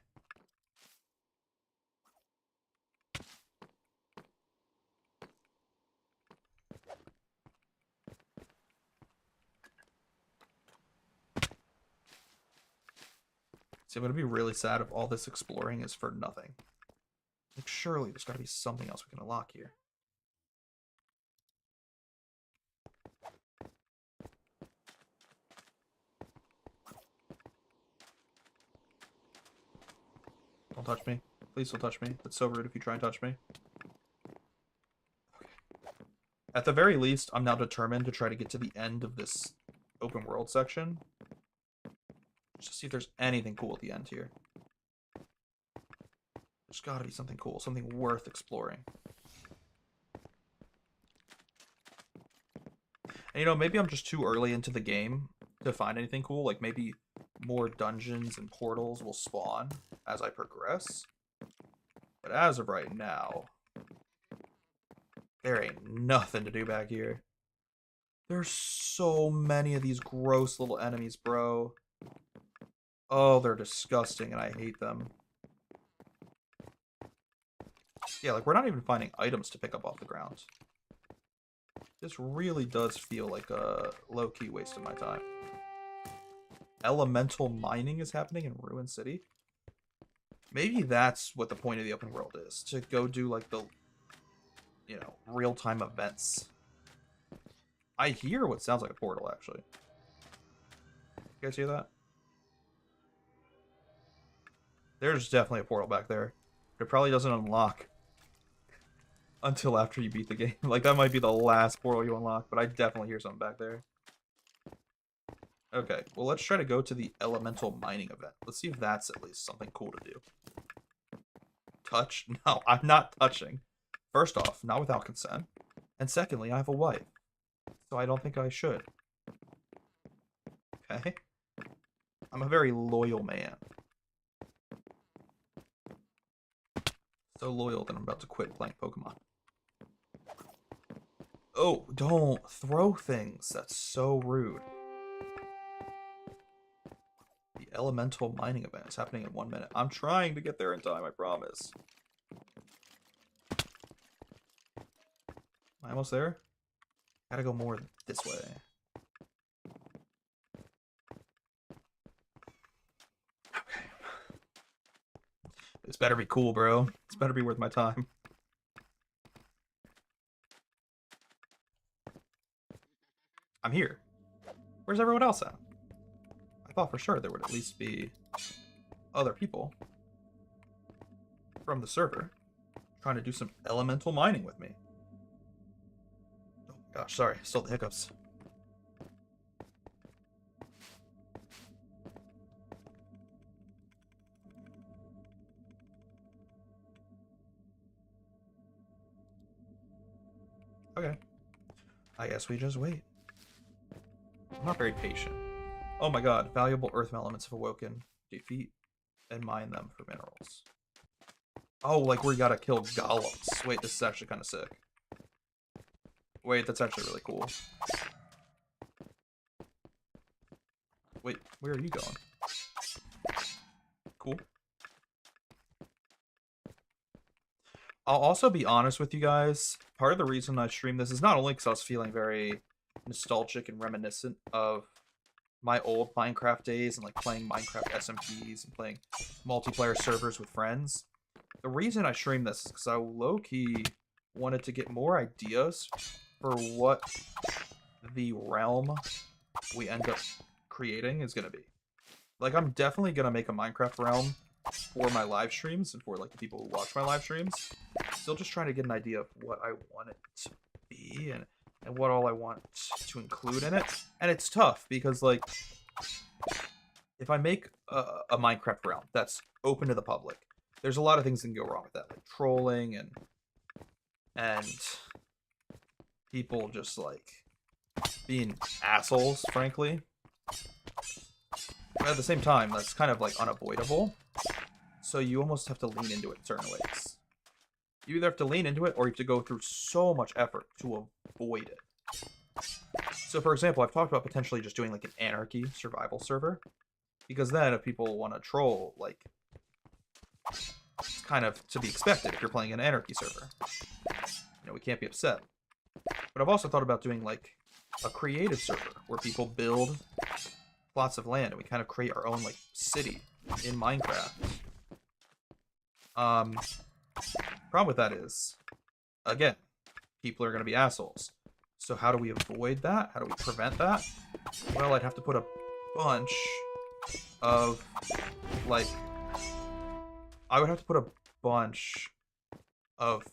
See, I'm gonna be really sad if all this exploring is for nothing. Like, surely there's gotta be something else we can unlock here. Don't touch me. Please don't touch me. That's so rude if you try and touch me. Okay. At the very least, I'm now determined to try to get to the end of this open world section. Just to see if there's anything cool at the end here. There's gotta be something cool, something worth exploring. And you know, maybe I'm just too early into the game to find anything cool. Like, maybe more dungeons and portals will spawn as I progress. But as of right now, there ain't nothing to do back here. There's so many of these gross little enemies, bro. Oh, they're disgusting and I hate them. Yeah, like, we're not even finding items to pick up off the ground. This really does feel like a low-key waste of my time. Elemental mining is happening in Ruin City. Maybe that's what the point of the open world is. To go do, like, the, you know, real-time events. I hear what sounds like a portal, actually. You guys hear that? There's definitely a portal back there. But it probably doesn't unlock until after you beat the game. Like, that might be the last portal you unlock, but I definitely hear something back there. Okay, well, let's try to go to the elemental mining event. Let's see if that's at least something cool to do. Touch? No, I'm not touching. First off, not without consent. And secondly, I have a wife. So I don't think I should. Okay? I'm a very loyal man. So loyal that I'm about to quit playing Pokemon. Oh, don't throw things. That's so rude. The elemental mining event is happening in 1 minute. I'm trying to get there in time, I promise. Am I almost there? Gotta go more this way. Okay. This better be cool, bro. This better be worth my time. I'm here. Where's everyone else at? I thought for sure there would at least be other people from the server trying to do some elemental mining with me. Oh gosh, sorry, still the hiccups. Okay. I guess we just wait. I'm not very patient. Oh my god, valuable earth elements have awoken. Defeat and mine them for minerals. Oh, like we gotta kill golems. Wait, this is actually kind of sick. Wait, that's actually really cool. Wait, where are you going? Cool. I'll also be honest with you guys. Part of the reason I stream this is not only because I was feeling very nostalgic and reminiscent of my old Minecraft days and like playing Minecraft SMPs and playing multiplayer servers with friends. The reason I stream this is because I low-key wanted to get more ideas for what the realm we end up creating is going to be. Like, I'm definitely going to make a Minecraft realm for my live streams and for like the people who watch my live streams. Still just trying to get an idea of what I want it to be and what all I want to include in it. And it's tough because like if I make a Minecraft realm that's open to the public, there's a lot of things that can go wrong with that, like trolling and people just like being assholes, frankly. But at the same time, that's kind of like unavoidable. So you almost have to lean into it in certain ways. You either have to lean into it or you have to go through so much effort to avoid it. So for example, I've talked about potentially just doing like an anarchy survival server. Because then if people want to troll, like, it's kind of to be expected if you're playing an anarchy server. You know, we can't be upset. But I've also thought about doing like a creative server where people build plots of land and we kind of create our own like city in Minecraft. Problem with that is, again, people are going to be assholes. So how do we avoid that? How do we prevent that? Well, I'd have to put a bunch of, like, I would have to put a bunch of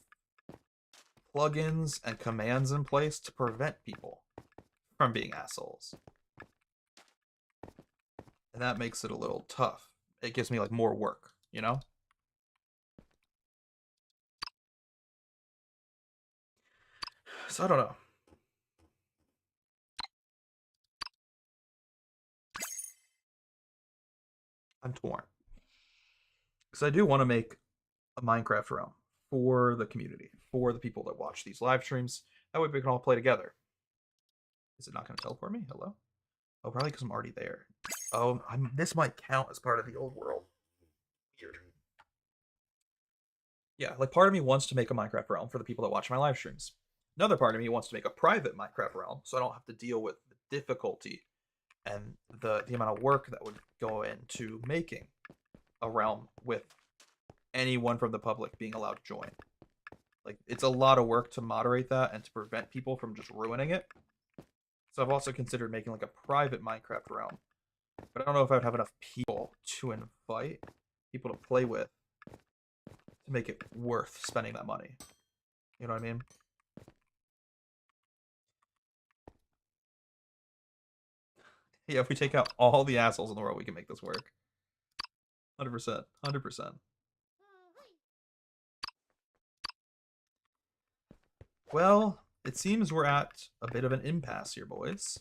plugins and commands in place to prevent people from being assholes. And that makes it a little tough. It gives me, like, more work, you know? So I don't know. I'm torn. Because I do want to make a Minecraft realm for the community, for the people that watch these live streams. That way we can all play together. Is it not going to teleport me? Hello? Oh, probably because I'm already there. Oh, this might count as part of the old world. Weird. Yeah, like part of me wants to make a Minecraft realm for the people that watch my live streams. Another part of me wants to make a private Minecraft realm so I don't have to deal with the difficulty and the amount of work that would go into making a realm with anyone from the public being allowed to join. Like, it's a lot of work to moderate that and to prevent people from just ruining it. So I've also considered making like a private Minecraft realm. But I don't know if I would have enough people to invite people to play with to make it worth spending that money. You know what I mean? Yeah, if we take out all the assholes in the world, we can make this work. 100%. 100%. Well, it seems we're at a bit of an impasse here, boys.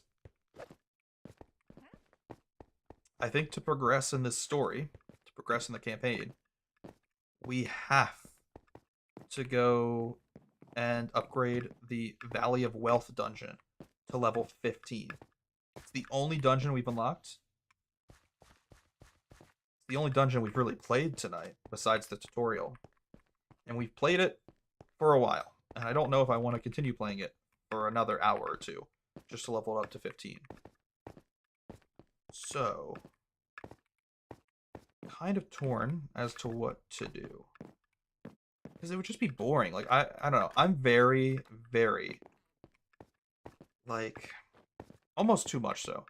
I think to progress in this story, to progress in the campaign, we have to go and upgrade the Valley of Wealth dungeon to level 15. It's the only dungeon we've unlocked. It's the only dungeon we've really played tonight, besides the tutorial. And we've played it for a while. And I don't know if I want to continue playing it for another hour or two, just to level it up to 15. So, kind of torn as to what to do. Because it would just be boring. Like, I don't know. I'm very, very, like, almost too much so,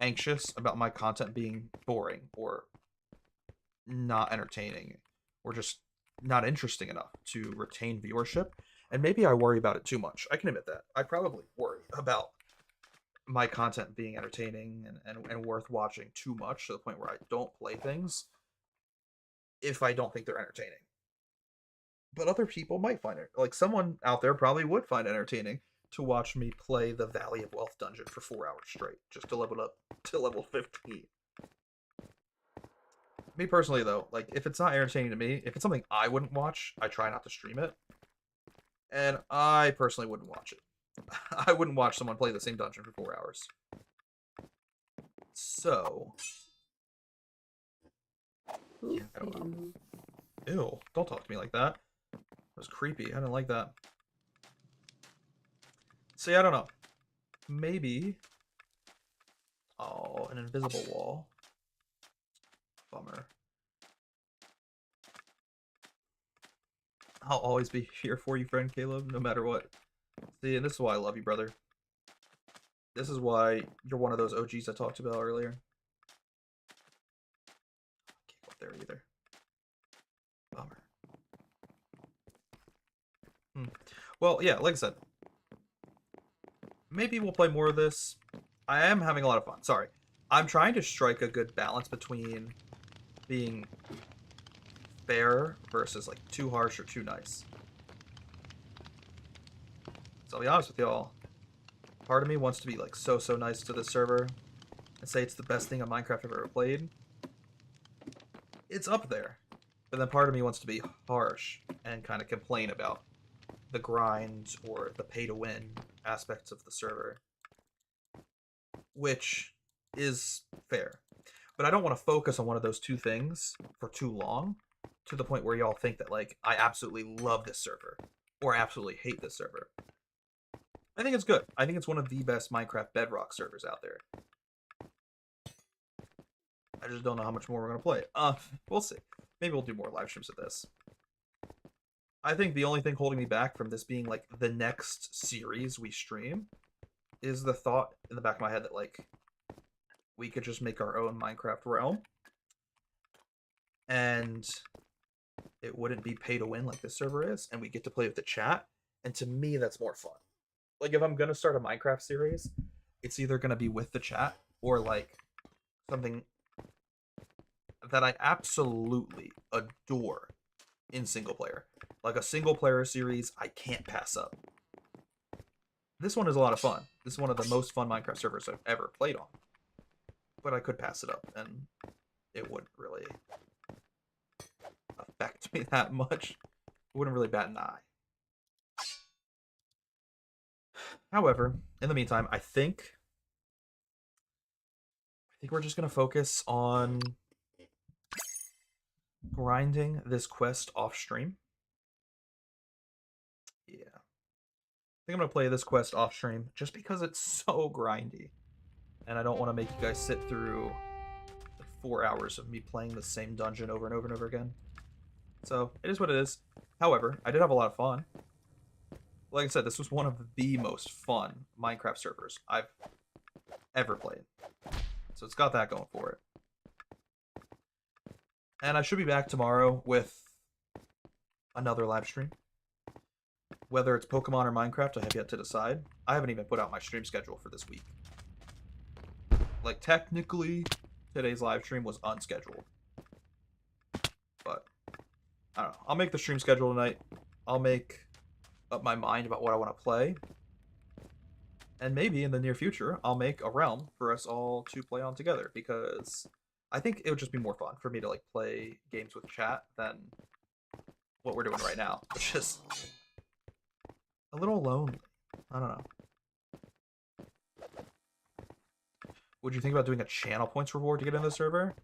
anxious about my content being boring or not entertaining or just not interesting enough to retain viewership. And maybe I worry about it too much. I can admit that. I probably worry about my content being entertaining and worth watching too much to the point where I don't play things if I don't think they're entertaining. But other people might find it. Like, someone out there probably would find it entertaining to watch me play the Valley of Wealth dungeon for 4 hours straight, just to level up to level 15. Me personally, though, like, if it's not entertaining to me, if it's something I wouldn't watch, I try not to stream it. And I personally wouldn't watch it. I wouldn't watch someone play the same dungeon for 4 hours. So... yeah, I don't know. Ew, don't talk to me like that. That was creepy. I didn't like that. See, I don't know. Maybe... oh, an invisible wall. Bummer. I'll always be here for you, friend Caleb, no matter what. See, and this is why I love you, brother. This is why you're one of those OGs I talked about earlier. Can't go up there either. Bummer. Well, yeah, like I said, maybe we'll play more of this. I am having a lot of fun. Sorry. I'm trying to strike a good balance between being fair versus, like, too harsh or too nice. So I'll be honest with y'all. Part of me wants to be, like, so nice to this server and say it's the best thing on Minecraft I've ever played. It's up there. But then part of me wants to be harsh and kind of complain about the grind or the pay-to-win aspects of the server. Which is fair. But I don't want to focus on one of those two things for too long, to the point where y'all think that, like, I absolutely love this server or I absolutely hate this server. I think it's good. I think it's one of the best Minecraft Bedrock servers out there. I just don't know how much more we're going to play. We'll see. Maybe we'll do more live streams of this. I think the only thing holding me back from this being, like, the next series we stream is the thought in the back of my head that, like, we could just make our own Minecraft realm. And it wouldn't be pay to win like this server is. And we get to play with the chat. And to me, that's more fun. Like, if I'm going to start a Minecraft series, it's either going to be with the chat or, like, something that I absolutely adore in single player. Like, a single player series I can't pass up. This one is a lot of fun. This is one of the most fun Minecraft servers I've ever played on. But I could pass it up, and it wouldn't really affect me that much. It wouldn't really bat an eye. However, in the meantime, I think we're just going to focus on grinding this quest off stream. Yeah. I think I'm going to play this quest off stream just because it's so grindy. And I don't want to make you guys sit through like 4 hours of me playing the same dungeon over and over and over again. So, it is what it is. However, I did have a lot of fun. Like I said, this was one of the most fun Minecraft servers I've ever played. So it's got that going for it. And I should be back tomorrow with another live stream. Whether it's Pokemon or Minecraft, I have yet to decide. I haven't even put out my stream schedule for this week. Like, technically, today's live stream was unscheduled. But, I don't know. I'll make the stream schedule tonight. I'll make up my mind about what I want to play. And maybe in the near future, I'll make a realm for us all to play on together. Because I think it would just be more fun for me to, like, play games with chat than what we're doing right now. Which is a little lonely. I don't know. Would you think about doing a channel points reward to get in the server?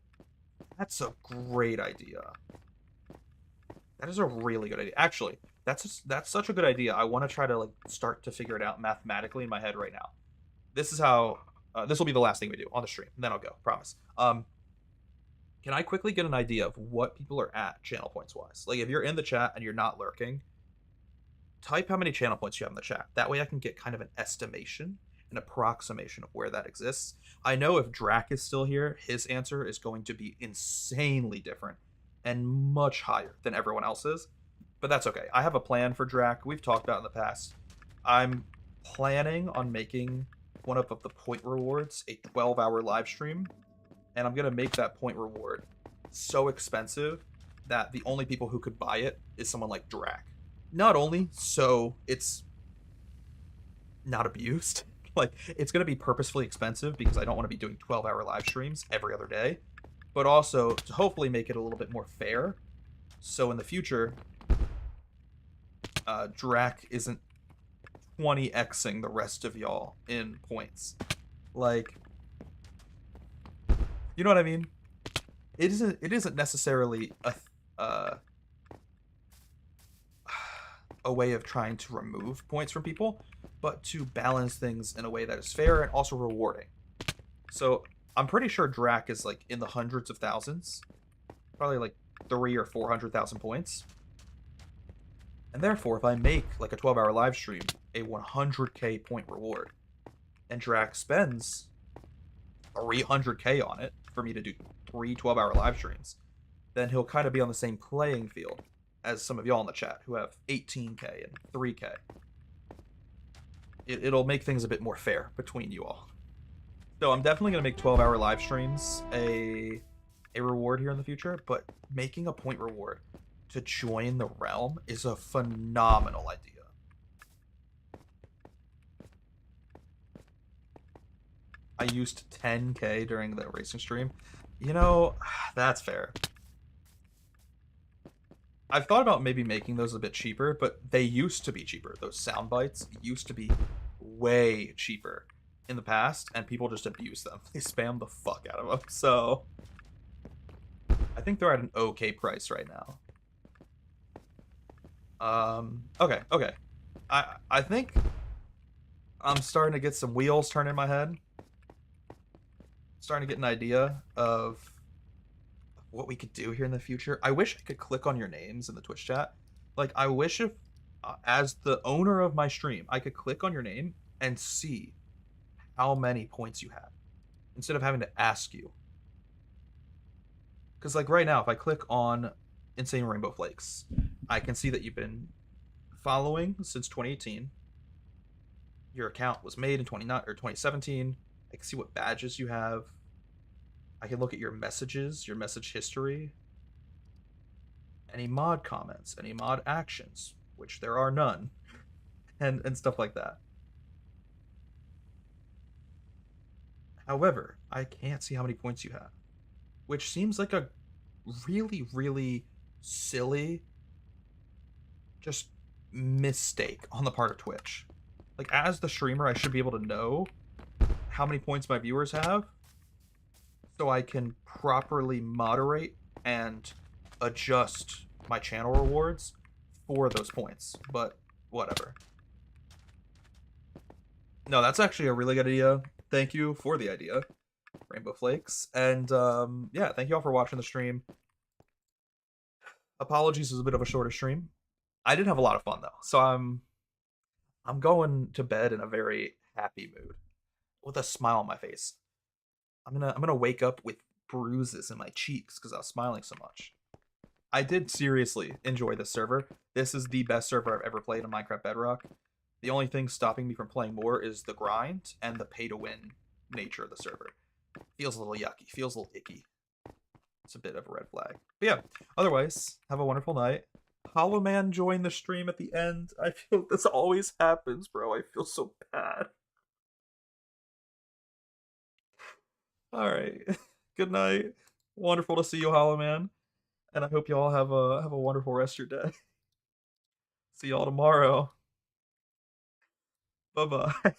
That's a great idea. That is a really good idea. Actually, that's such a good idea. I want to try to like start to figure it out mathematically in my head right now. This is how. This will be the last thing we do on the stream. And then I'll go. Promise. Can I quickly get an idea of what people are at channel points wise? Like if you're in the chat and you're not lurking, type how many channel points you have in the chat. That way I can get kind of an estimation, an approximation of where that exists. I know if Drac is still here, his answer is going to be insanely different and much higher than everyone else's. But that's okay. I have a plan for Drac. We've talked about it in the past. I'm planning on making one of the point rewards a 12-hour live stream. And I'm going to make that point reward so expensive that the only people who could buy it is someone like Drac. Not only so it's not abused, like it's going to be purposefully expensive because I don't want to be doing 12-hour live streams every other day, but also to hopefully make it a little bit more fair. So in the future, Drac isn't 20xing the rest of y'all in points. Like, you know what I mean? It isn't necessarily a way of trying to remove points from people, but to balance things in a way that is fair and also rewarding. So I'm pretty sure Drac is like in the hundreds of thousands, probably like 300,000 or 400,000 points. And therefore, if I make like a 12-hour live stream a 100k point reward, and Drac spends 300k on it for me to do 3 12-hour live streams, then he'll kind of be on the same playing field as some of y'all in the chat who have 18k and 3k. It'll make things a bit more fair between you all. So I'm definitely going to make 12-hour live streams a reward here in the future, but making a point reward to join the realm is a phenomenal idea. I used 10k during the racing stream. You know, that's fair. I've thought about maybe making those a bit cheaper, but they used to be cheaper. Those sound bites used to be way cheaper in the past, and people just abuse them. They spam the fuck out of them. So I think they're at an okay price right now. Okay. I think I'm starting to get some wheels turning in my head. Starting to get an idea of what we could do here in the future. I wish I could click on your names in the Twitch chat. Like, I wish if, as the owner of my stream, I could click on your name and see how many points you have instead of having to ask you. Because, like, right now, if I click on Insane Rainbow Flakes, I can see that you've been following since 2018. Your account was made in 2017. I can see what badges you have. I can look at your messages, your message history, any mod comments, any mod actions, which there are none, and stuff like that. However, I can't see how many points you have, which seems like a really, really silly just mistake on the part of Twitch. Like, as the streamer, I should be able to know how many points my viewers have so I can properly moderate and adjust my channel rewards for those points. But whatever. No, that's actually a really good idea. Thank you for the idea, Rainbow Flakes. And yeah, thank you all for watching the stream. Apologies, it was a bit of a shorter stream. I did have a lot of fun though, so I'm going to bed in a very happy mood with a smile on my face. I'm gonna wake up with bruises in my cheeks because I was smiling so much. I did seriously enjoy this server. This is the best server I've ever played on Minecraft Bedrock. The only thing stopping me from playing more is the grind and the pay to win nature of the server. Feels a little yucky, feels a little icky. It's a bit of a red flag. But yeah, otherwise, have a wonderful night. Hollow Man joined the stream at the end. I feel this always happens, bro. I feel so bad. Alright. Good night. Wonderful to see you, Hollow Man. And I hope you all have a wonderful rest of your day. See y'all tomorrow. Bye-bye.